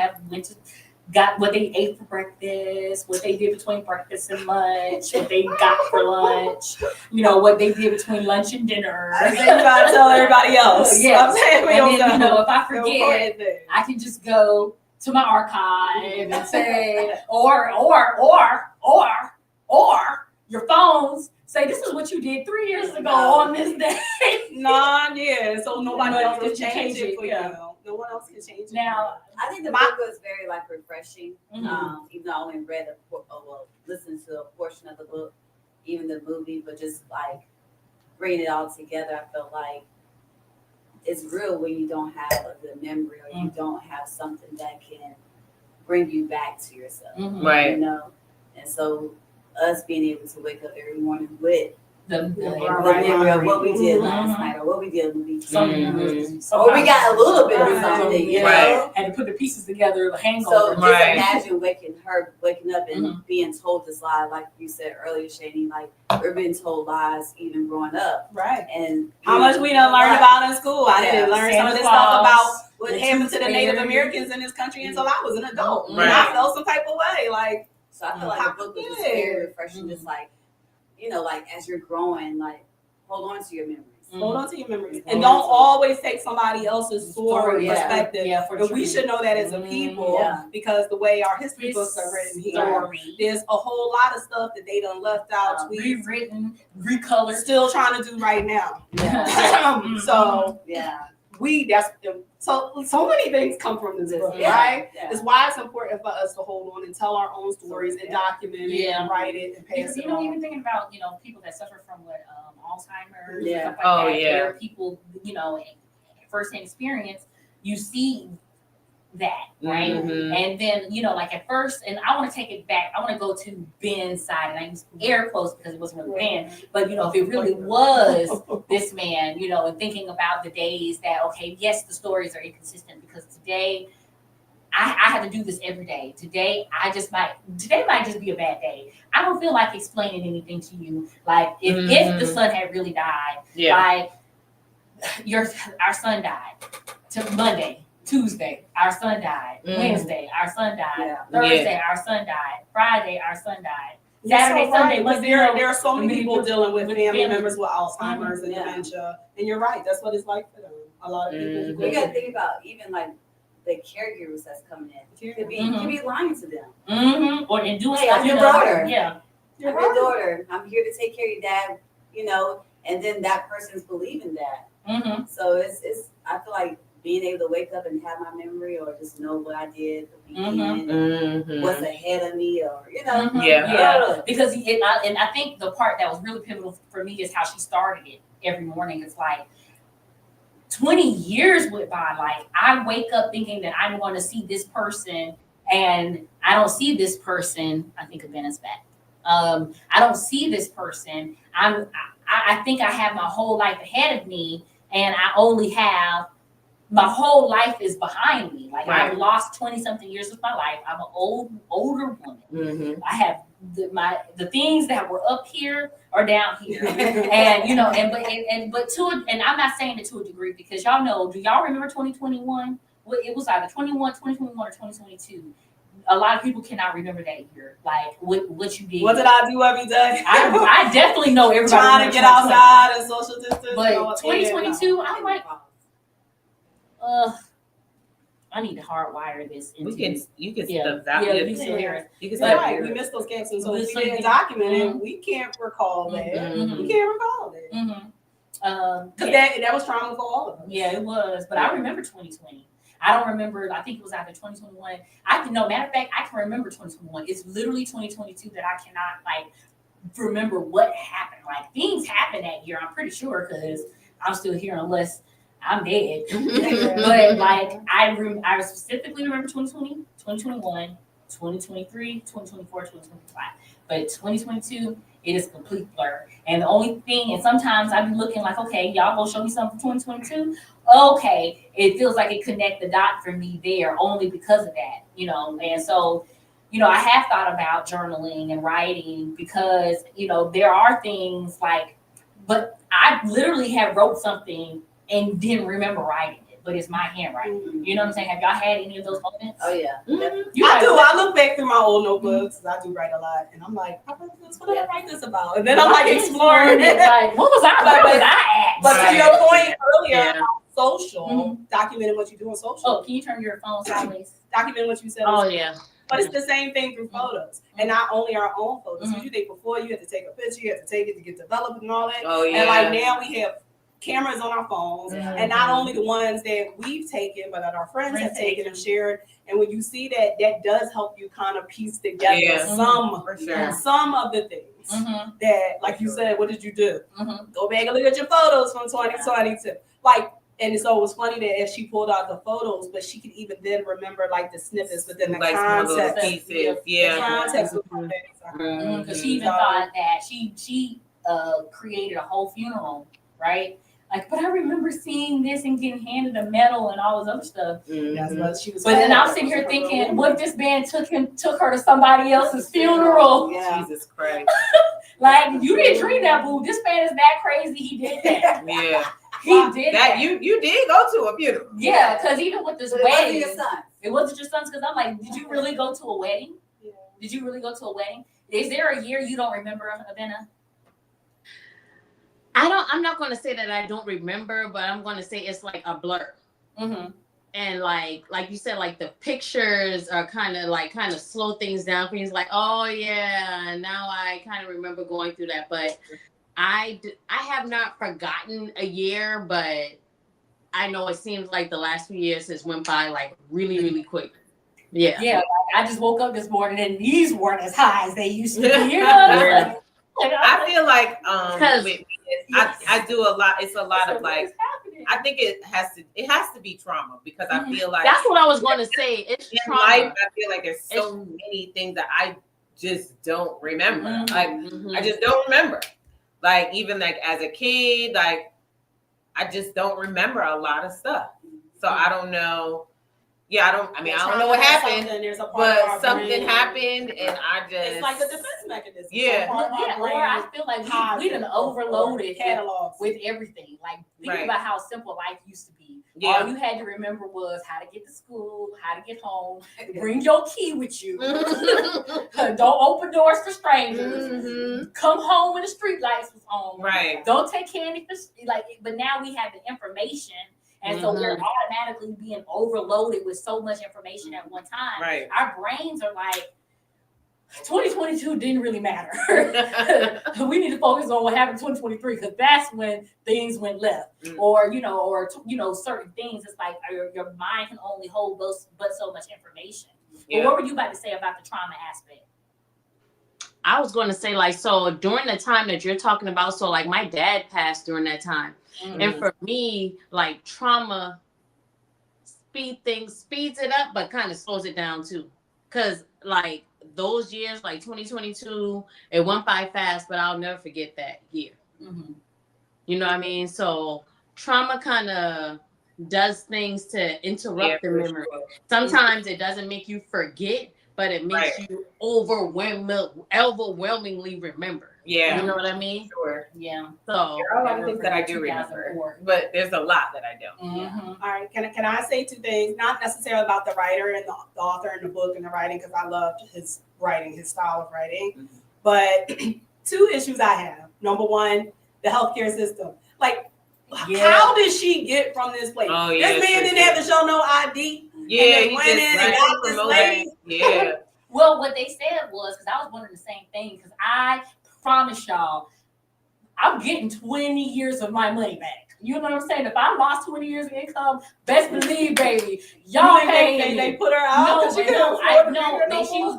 got what they ate for breakfast, what they did between breakfast and lunch, what they got for lunch, what they did between lunch and dinner. I think you gotta tell everybody else. Yeah. I'm saying and then, if I forget, I can just go to my archive and say, or your phones say, this is what you did 3 years ago on this day. So nobody else can change it for you. No one else can change it. Now, I think the book was very refreshing. Even though I only read listened to a portion of the book, even the movie, but just bringing it all together, I felt like it's real when you don't have a good memory or you don't have something that can bring you back to yourself. Right. You know? And so us being able to wake up every morning with the memory of what we did last night or what we did the week before. Sometimes Or we got a little bit of something, you know? Had to put the pieces together, the So hangover. just imagine waking up and being told this lie, like you said earlier, Shani, like we're being told lies even growing up. Right. And how much we done learned about in school. I didn't learn some of this stuff about what happened to the Native Americans in this country until I was an adult. Right. And I felt some type of way. Like, so I feel like the book was just very refreshing, just like, you know, like as you're growing, like hold on to your memories. Hold on to your memories. And don't always take somebody else's story perspective. Yeah, for and sure. we should know that as a people because the way our history books are written here, there's a whole lot of stuff that they done left out, rewritten, recolored, still trying to do right now. Yeah. So yeah. So many things come from this book, right? Yeah. It's why it's important for us to hold on and tell our own stories and document it and write it and pass because, it you know, on. even thinking about, you know, people that suffer from Alzheimer's, Yeah. stuff like that, where people, you know, firsthand experience, you see that, right? And then, you know, like at first, and I want to take it back. I want to go to Ben's side, and I use air quotes because it wasn't really Ben, but you know, if it really was this man, you know, and thinking about the days that, okay, yes, the stories are inconsistent because today I have to do this every day. Today might just be a bad day. I don't feel like explaining anything to you. Like if the son had really died, like our son died to Monday. Tuesday, our son died. Wednesday, our son died. Thursday, our son died. Friday, our son died. Saturday, Sunday, but there are so many people dealing with family members with Alzheimer's and dementia, and you're right. That's what it's like for them. A lot of people. You got to think about even like the caregivers that's coming in. Could be lying to them. Or in doing I'm your daughter. Yeah, I'm your daughter. I'm here to take care of your dad. You know, and then that person's believing that. So it's. I feel like being able to wake up and have my memory or just know what I did the weekend, what's ahead of me, or you know, because and I think the part that was really pivotal for me is how she started it every morning. It's like 20 years went by. Like I wake up thinking that I'm going to see this person, and I don't see this person. I think of Ben as back. I don't see this person. I think I have my whole life ahead of me, and I only have. My whole life is behind me. Like I've lost 20-something years of my life. I'm an older woman. I have the things that were up here are down here, and you know, and I'm not saying it to a degree because y'all know. Do y'all remember 2021? Well, it was either 2021, or 2022. A lot of people cannot remember that year. Like what you did. What did I do every day? I definitely know everybody trying to get outside and social distance. But 2022, I'm like. I need to hardwire this. You can you can we missed those capsules, so if we didn't document it, we can't recall that. We can't recall that. Because that was trauma for all of us. Yeah, it was. But I remember 2020. I don't remember. I think it was either 2021. Matter of fact, I can remember 2021. It's literally 2022 that I cannot like remember what happened. Like things happened that year. I'm pretty sure because I'm still here unless I'm dead. But like I specifically remember 2020, 2021, 2023, 2024, 2025. But 2022, it is a complete blur. And the only thing, and sometimes I be looking like, okay, y'all gonna show me something for 2022? Okay, it feels like it connect the dot for me there only because of that, you know. And so, you know, I have thought about journaling and writing because, you know, there are things like, but I literally have wrote something and didn't remember writing it, but it's my handwriting. You know what I'm saying? Have y'all had any of those moments? Oh yeah. I do. I look back through my old notebooks. I do write a lot, and I'm like, what did I write this about? And then I'm like exploring it. Like, what was I? Where was I at? But to your point earlier, social, documenting what you do on social. Oh, can you turn your phone sideways? Document what you said. Oh yeah. But it's the same thing through photos, and not only our own photos. Because you think before you had to take a picture, you had to take it to get developed and all that. Oh yeah. And like now we have cameras on our phones, and not only the ones that we've taken, but that our friends have taken and shared. And when you see that, that does help you kind of piece together some of the things that, like you said, what did you do? Go back and look at your photos from 2022. Like, And so it was funny that as she pulled out the photos, but she could even then remember like the snippets, but then the Like some little context. pieces, yeah. The context was so big for her. Because she even thought that she created a whole funeral, right? Like, but I remember seeing this and getting handed a medal and all this other stuff. That's what she was. But then I'm sitting here thinking, what if this man took her to somebody else's funeral? Yeah. Jesus Christ. Like, you didn't dream that, boo. This man is that crazy. He did that. Yeah. He did that. You did go to a funeral. Yeah, because even with this But it wasn't wedding, your son. it wasn't your son's. Because I'm like, did you really go to a wedding? Yeah. Did you really go to a wedding? Is there a year you don't remember, Abena? I'm not going to say that I don't remember, but I'm going to say it's like a blur. Mm-hmm. And like you said, like the pictures are kind of slow things down for you. It's like, oh yeah, now I kind of remember going through that. But I have not forgotten a year, but I know it seems like the last few years has went by like really, really quick. Yeah. Yeah, like I just woke up this morning and these weren't as high as they used to be. You know? I feel like Because- with me, I do a lot. It's a lot of like, I think it has to be trauma because I feel like That's what I was going to say. It's in trauma. life, I feel like there's so many things that I just don't remember. Mhm. Like Mhm. I just don't remember. Like even like as a kid, like I just don't remember a lot of stuff. So I don't know. Yeah, I don't know what happened, but something happened and I just It's like a defense mechanism. Yeah. Some part of our Yeah, or brain I feel like we done overloaded catalogs. with everything. Like think Right. about how simple life used to be. Yeah. All you had to remember was how to get to school, how to get home, bring your key with you. Don't open doors for strangers. Mhm. Come home when the street lights was on. Right. Don't take candy for like. But now we have the information, and so we're automatically being overloaded with so much information at one time. Right. Our brains are like, 2022 didn't really matter. We need to focus on what happened in 2023 because that's when things went left, or certain things. It's like your mind can only hold but so much information. Yeah. But what were you about to say about the trauma aspect? I was going to say, like, so during the time that you're talking about, so like my dad passed during that time. And for me, like trauma speeds it up, but kind of slows it down too. Cause like those years, like 2022, it went by fast, but I'll never forget that year. Mm-hmm. You know what I mean? So trauma kind of does things to interrupt the memory. Sure. Sometimes it doesn't make you forget, but it makes you overwhelmingly remember. Yeah. You know what I mean? Sure. Yeah. So There are a lot of things that I do remember, 2004. but there's a lot that I don't. Mm-hmm. All right, can I say two things? Not necessarily about the writer and the author and the book and the writing, because I loved his writing, his style of writing. But two issues I have. Number one, the healthcare system. Like, how did she get from this place? Oh, yeah, This man didn't have to show no ID. Yeah, and he went just in and ran got this promoted. lady. Yeah. Well, what they said was, because I was wondering the same thing, because I promise y'all, I'm getting 20 years of my money back. You know what I'm saying? If I lost 20 years of income, best believe, baby, y'all paying They me. put her out. No, 'cause she couldn't no, afford to no, figure no they more.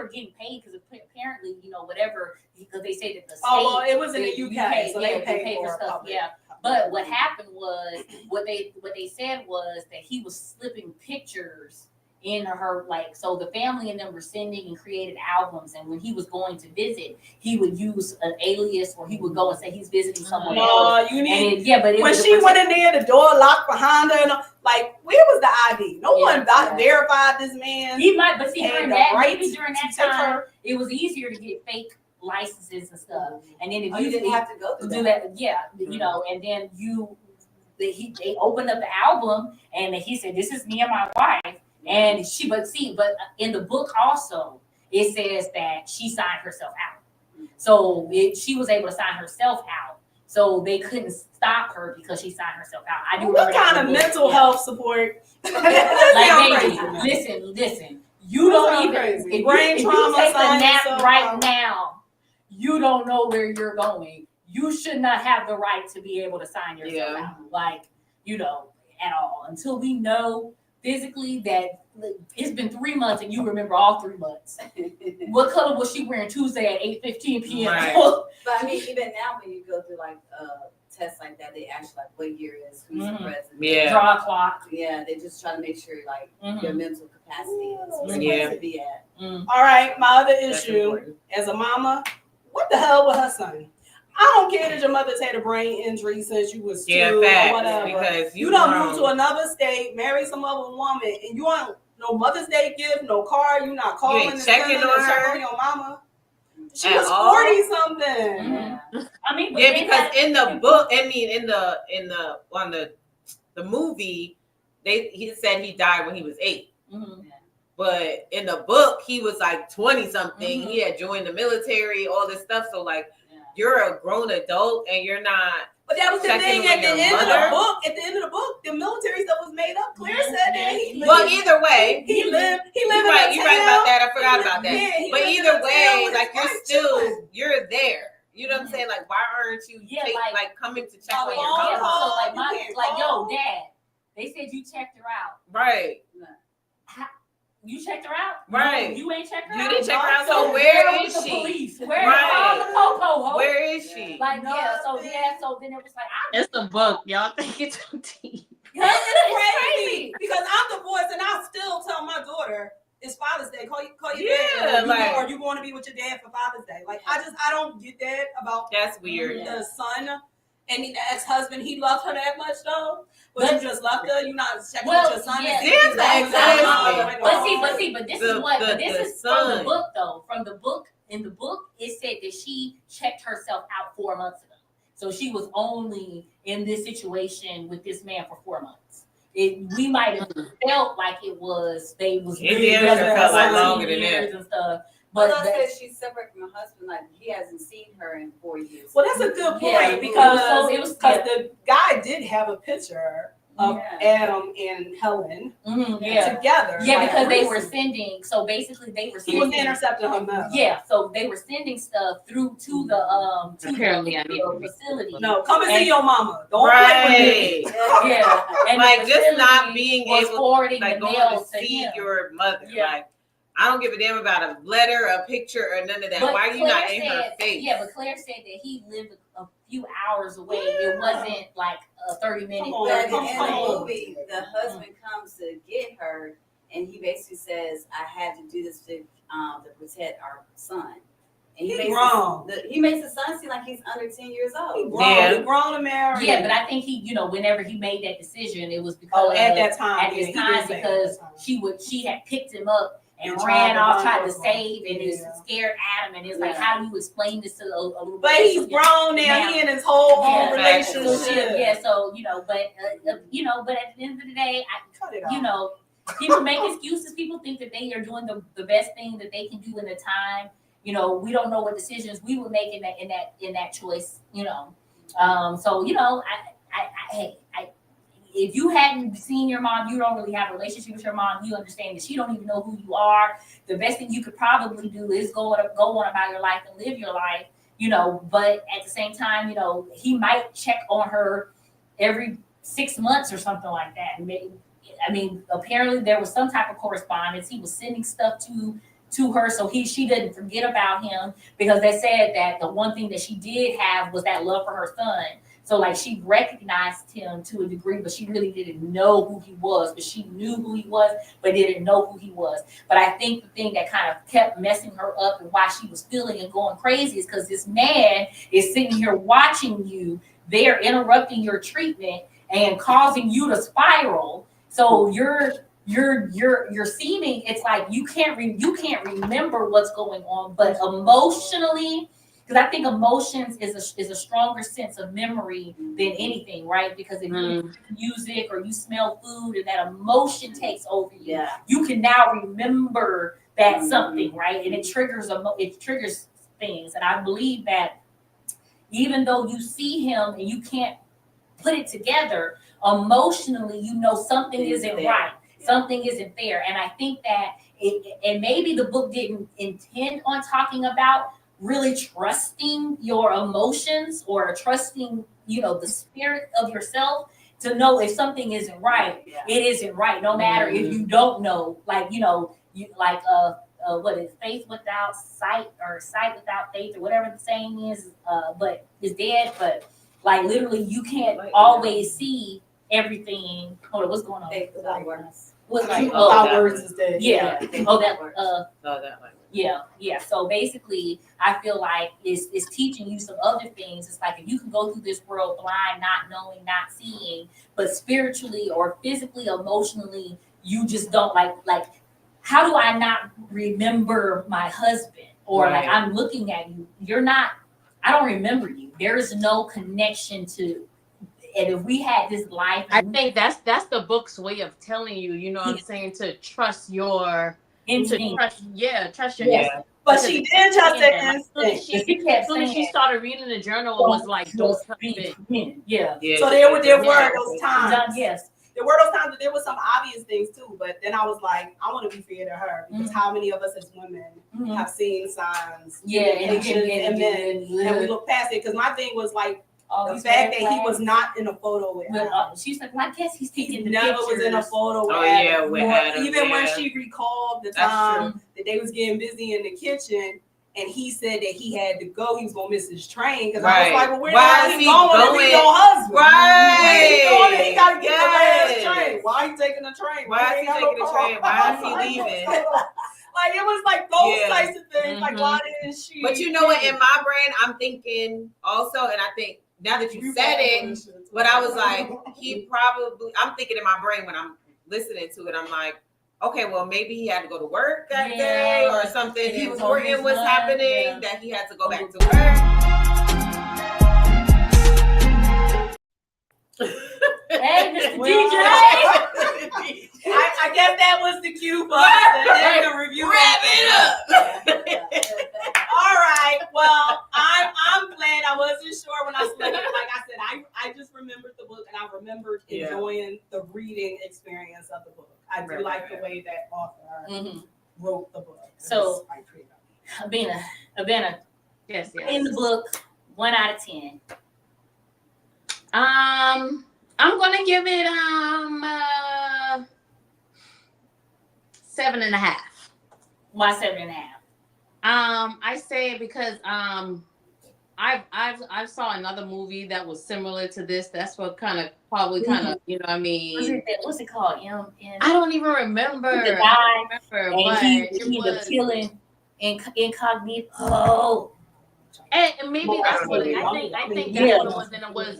were getting paid because apparently, whatever, because they say that the state. Oh, well, it was in the UK, so they yeah, paid for stuff. public. Yeah. But what happened was, what they said was that he was slipping pictures in her, like, so the family and them were sending and created albums, and when he was going to visit, he would use an alias, or he would go and say he's visiting someone else. No, you need. But it When was she went in there, the door locked behind her, and like, where was the ID? No one verified this man. He might, but see, had during the that, right maybe during that to take time, her. it was easier to get fake licenses and stuff. And then if Oh, you didn't have to go through do that, and then they opened up the album and he said, "This is me and my wife." And but in the book also, it says that she signed herself out. So she was able to sign herself out. So they couldn't stop her because she signed herself out. I do. What kind of mental health support? Like, baby, listen. You don't even crazy. if Brain you trauma, take a sign nap yourself right out. now, you don't know where you're going. You should not have the right to be able to sign yourself out, at all, until we know physically that it's been 3 months and you remember all 3 months. What color was she wearing Tuesday at 8:15 p.m.? Right. But I mean, even now when you go through like tests like that, they ask you like what year is, who's the president. Yeah. Draw a clock. Yeah, they just try to make sure like your mental capacity is where Yeah. you want to be at. All right, my other That's issue important. as a mama, what the hell with her son? I don't care that your mother's had a brain injury since you was 2 or facts, whatever. because You done moved to grown. another state, married some other woman, and you want no Mother's Day gift, no card. You not calling ain't and checking sending on and checking her on your mama. She at was all? 40 something. Yeah. I mean, but Yeah, they because had- in the book, I mean, in the on the movie, he said he died when he was 8. Mhm. But in the book, he was like 20 something. He had joined the military, all this stuff. So like, you're a grown adult and you're not. But that was the Checking thing on at the your end of the mother? book. At the end of the book, the military stuff was made up. Claire said that he lived. Well, either way, he lived. He you're lived right. in a You're right town. about that. I forgot about that. Yeah, he But lived in either a town way, with like his you're wife still chilling. you're there. You know what I'm saying? Like, why aren't you like coming to check on your phone Yeah, call. mom? so like You my can't like call. yo, dad. They said you checked her out. Right. You checked her out? Right. No, you ain't checked her You out. didn't check her out. So So where was is the she? police? Where Right. is the popo? Where is she? Like so then it was like It's a book. Y'all think it's too deep. It's crazy because I'm divorced and I still tell my daughter it's Father's Day. Call your Yeah, dad. like- Or you going to be with your dad for Father's Day? Like I don't get that about That's weird. the son and the ex-husband. He loved her that much though, but you just left her. You not checking Well, with your son. yeah. and see There's if he's the out with ex-husband. her. But this is what the this is from the son. book though. From the book, in the book, it said that she checked herself out 4 months ago. So she was only in this situation with this man for 4 months. We might have felt like they was It really damn together sure for felt like 14 longer than years that. and stuff. But But I that- said she's separate from her husband. Like he hasn't seen her in 4 years. Well, that's a good point Yeah, because so it was- because the guy did have a picture of Adam and Helen together. Yeah, like, because they were recently. sending. So basically, they were He was sending. intercepting her mail. Yeah, so they were sending stuff through to the Apparently, I need to facility. No, come and see And- your mama. Don't play with me. Right. Yeah, and Like the just not facility being was able, forwarding like the going mail to to see him. your mother. Yeah. Like I don't give a damn about a letter, a picture, or none of that. But Why are you Claire not in her said- face? Yeah, but Claire said that he lived a few hours away. It wasn't like a 30-minute. Come on, But at the come end of the on. movie, the husband comes to get her, and he basically says, "I had to do this to protect our son." And He makes grown. he makes the son seem like he's under 10 years He old. grown. Yeah. He grown and married. Yeah, but I think he, whenever he made that decision, it was because at that time. at yeah, this he time did say because at that time. she had picked him up and And ran tried to off, run tried to off. save, and it Yeah. scared Adam. And it's like, Yeah. how do you explain this to a little But boy? he's grown now. Now. He in his whole Yeah. home Exactly. relationship. Yeah, so but at the end of the day, Cut it off. people make excuses. People think that they are doing the best thing that they can do in the time. We don't know what decisions we would make in that choice. If you hadn't seen your mom, you don't really have a relationship with your mom. You understand that she don't even know who you are. The best thing you could probably do is go on about your life and live your life. But at the same time, he might check on her every 6 months or something like that. Apparently there was some type of correspondence. He was sending stuff to her so she didn't forget about him, because they said that the one thing that she did have was that love for her son. So like she recognized him to a degree, but she really didn't know who he was. But she knew who he was, but didn't know who he was. But I think the thing that kind of kept messing her up and why she was feeling and going crazy is because this man is sitting here watching you. They're interrupting your treatment and causing you to spiral. So you're seeming, it's like you can't remember what's going on, but emotionally, because I think emotions is a stronger sense of memory than anything, right? Because if you hear music or you smell food and that emotion takes over you, you can now remember that something, right? And it triggers things. And I believe that even though you see him and you can't put it together, emotionally, something isn't right. Something isn't fair. And I think that and maybe the book didn't intend on talking about really trusting your emotions or trusting, the spirit of yourself to know if something isn't right, it isn't right. No matter if you don't know, what is faith without sight or sight without faith or whatever the saying is, but it's dead. But Like literally, you can't always see everything. Hold on, what's going on? Without words. What's like? Without words is dead. Yeah. Oh, that. that like. Yeah. So basically, I feel like it's teaching you some other things. It's like if you can go through this world blind, not knowing, not seeing, but spiritually or physically, emotionally, you just don't like. How do I not remember my husband? Or like I'm looking at you, you're not. I don't remember you. There is no connection to. And if we had this life, I think that's the book's way of telling you. You know what I'm saying? To trust your instinct. Trust your instinct. But she did trust her instinct. As soon as she started reading the journal, it was like, don't touch it. Yeah. So there were those times. Yes. There were those times that there were some obvious things too, but then I was like, I want to be fair to her because how many of us as women have seen signs, and we look past it? Because my thing was like the fact that he was not in a photo with her. She's like, well, I guess he's taking the never pictures. Was in a photo with Adam. Even when she recalled the time that they was getting busy in the kitchen. And he said that he had to go. He was gonna miss his train because I was like, "Well, where is he going to be your husband? Right? He got to get the last train. Why he taking the train? Why is he taking the train? Why is he leaving?" Like it was like those types of things. Like why didn't she? But you know what? In my brain, I'm thinking also, and I think now that you said it, but I was like, I'm thinking in my brain when I'm listening to it, I'm like, okay, well, maybe he had to go to work that day or something. He was working what's happening, that he had to go back to work. Hey, Mr. DJ! I guess that was the cue for us to review. Wrap it up. All right. Well, I'm glad. I wasn't sure when I selected it. Like I said, I just remembered the book and I remembered enjoying the reading experience of the book. I do like the way that author wrote the book. So, Abena, yes, in the book, 1 out of 10. I'm gonna give it 7.5. Why 7.5? I say because I saw another movie that was similar to this. That's what kind of you know what I mean. What's it called? I don't even remember. The guy, but he was killing incognito. Oh. And maybe that's what I think that's what it was.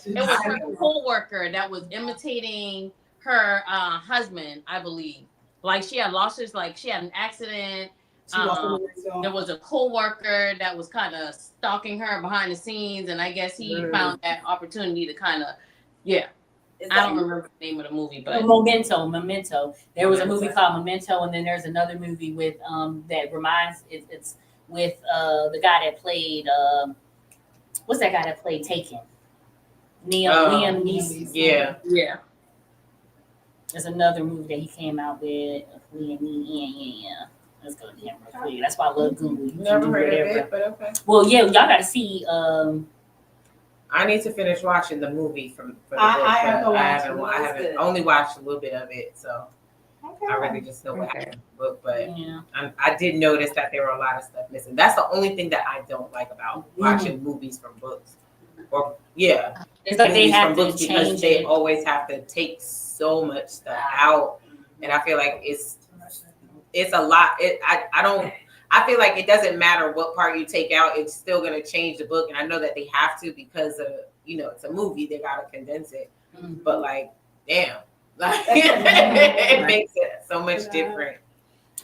And it was her co-worker that was imitating her husband, I believe. Like she had losses, like she had an accident. There was a co-worker that was kind of stalking her behind the scenes, and I guess he found that opportunity to kind of, I don't remember the name of the movie, but Memento. There was a movie called Memento, and then there's another movie with that reminds it's with the guy that played what's that guy that played Taken? Liam Neeson. Yeah. There's another movie that he came out with Liam Neeson. Yeah. Let's go to him real quick. That's why I love Google. You never heard of it, but okay. Well, yeah, y'all got to see. I need to finish watching the movie from the book. I haven't only watched a little bit of it, so I really just know what happened in the book. But I did notice that there were a lot of stuff missing. That's the only thing that I don't like about watching movies from books. Or it's like they have to change because they always have to take so much stuff out, and I feel like it's a lot. I feel like it doesn't matter what part you take out, it's still going to change the book. And I know that they have to because of, it's a movie, they got to condense it. But like, damn, it makes it so much different.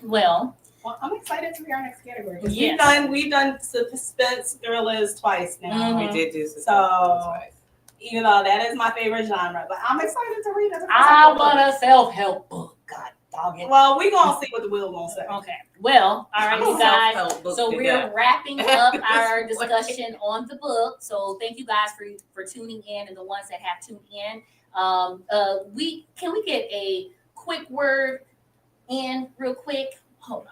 Well, I'm excited to be our next category. We've done suspense Grlz twice now. We did do suspense twice. Even though that is my favorite genre, but I'm excited to read it. I want a self-help book. God dog it. Well, we're going to see what the wheel going to say. Okay. Well, all right, you guys. So we're wrapping up our discussion on the book. So thank you guys for tuning in and the ones that have tuned in. Can we get a quick word in real quick? Hold on.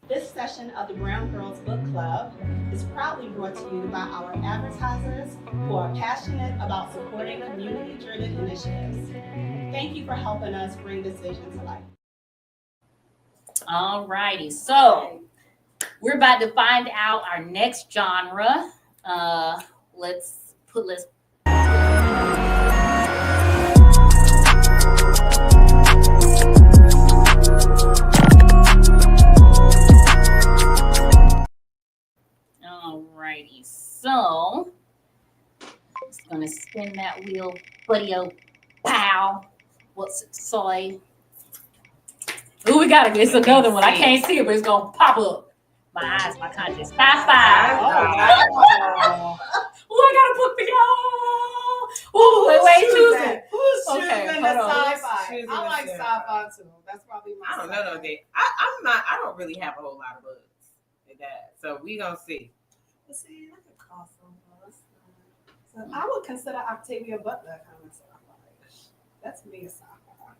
This session of the BrwnGrlz Book Club is proudly brought to you by our advertisers who are passionate about supporting community-driven initiatives. Thank you for helping us bring this vision to life. All righty. So we're about to find out our next genre. Let's Alrighty, so just gonna spin that wheel, buddy-o. Pow. What's it say? Ooh, we got it. It's another one. I can't see it, but it's gonna pop up. My eyes, my conscience. High five. Oh, I gotta put the Oh, wait, choose it. Who's Okay, choosing hold the on. sci-fi? I like sci-fi too. That's probably my. I don't know no sci-fi. day. I don't really have a whole lot of books in that. So we gonna see. But see, that could cost some books. So I would consider Octavia Butler kind of sci-fi. That's me a sci-fi.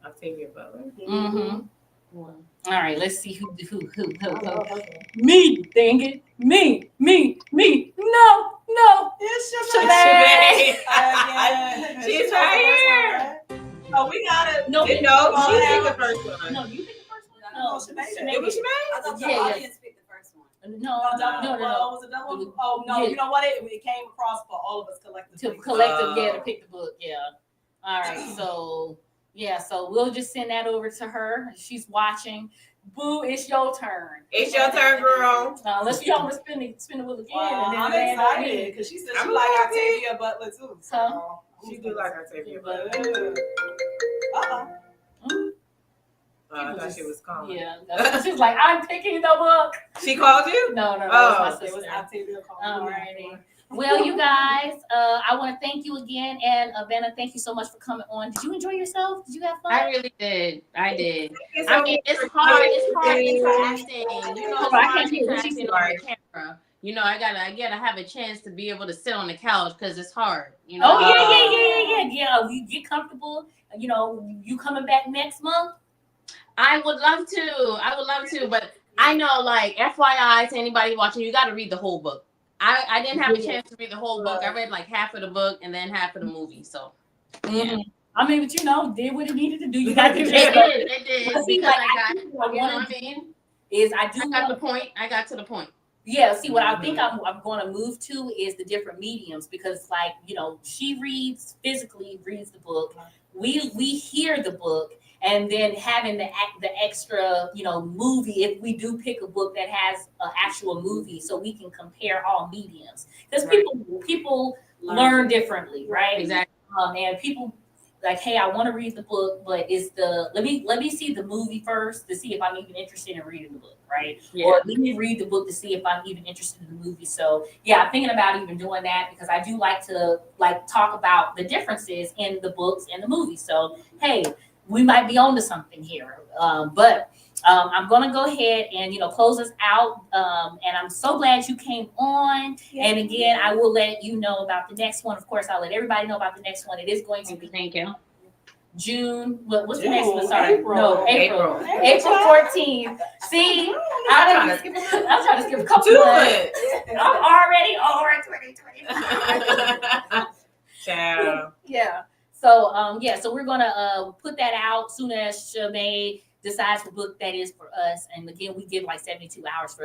Octavia Butler. Mm-hmm. All right, let's see who. Okay. Me, dang it. Me. No. It's Shamay. Shamay. She's right here. Oh, we got it. No, She picked the first one. No, you picked the first one. No, Shamay. It was Shamay? I thought the Yeah. audience picked the first one. No. Well, was it that one? Oh no, Yeah. you know what? It came across for all of us collectively. To collective, to pick the book, yeah. All right, so we'll just send that over to her. She's watching. Boo, it's your turn. It's your turn, girl. Unless you want to spin the wheel again. Wow, and then I'm land on me. excited because she said I'm she like happy. Octavia Butler too. So She do like Octavia Butler. Uh-oh. I thought she was calling. Yeah, she's like, I'm picking the book. She called you? No, Oh. it was my It was sister. Octavia calling. Alrighty. Well, you guys, I want to thank you again, and Benna, thank you so much for coming on. Did you enjoy yourself? Did you have fun? I really did. I did. It's I mean, it's hard. It's hard interacting. You know, it's I hard can't hear what she's interacting on the camera. You know, I gotta have a chance to be able to sit on the couch because it's hard. You know. Oh yeah. You get comfortable. You know, you coming back next month? I would love to, but I know, like, FYI to anybody watching, you got to read the whole book. I didn't have a chance to read the whole book. I read like half of the book and then half of the movie. So, yeah. I mean, but you know, did what it needed to do. You got to It did. But see, Because like, I got, I you know what I mean? I got to the point. Yeah, see, what I think I'm going to move to is the different mediums because, like, you know, she physically reads the book. We hear the book, and then having the extra, you know, movie. If we do pick a book that has an actual movie, so we can compare all mediums because people learn differently, right? Exactly. And people. Like, hey, I want to read the book, but let me see the movie first to see if I'm even interested in reading the book, right? Yeah. Or let me read the book to see if I'm even interested in the movie. So yeah, I'm thinking about even doing that because I do like to talk about the differences in the books and the movies. So hey, we might be on to something here. But I'm gonna go ahead and close us out. And I'm so glad you came on. Yeah. And again, I will let you know about the next one. Of course, I'll let everybody know about the next one. It is going to be June. What's the next one? Sorry, April 14th. See, I'm trying to skip a couple months. I'm already over 2020. Ciao. Yeah. So so we're gonna put that out soon as Shamay decides what book that is for us. And again, we give like 72 hours for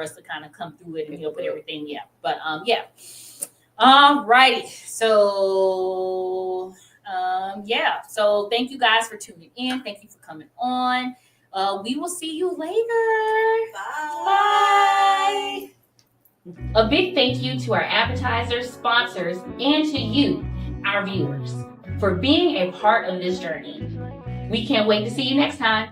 us to kind of come through it and put everything. Yeah. But righty. So so thank you guys for tuning in. Thank you for coming on. We will see you later. Bye. A big thank you to our advertisers, sponsors, and to you, our viewers, for being a part of this journey. We can't wait to see you next time.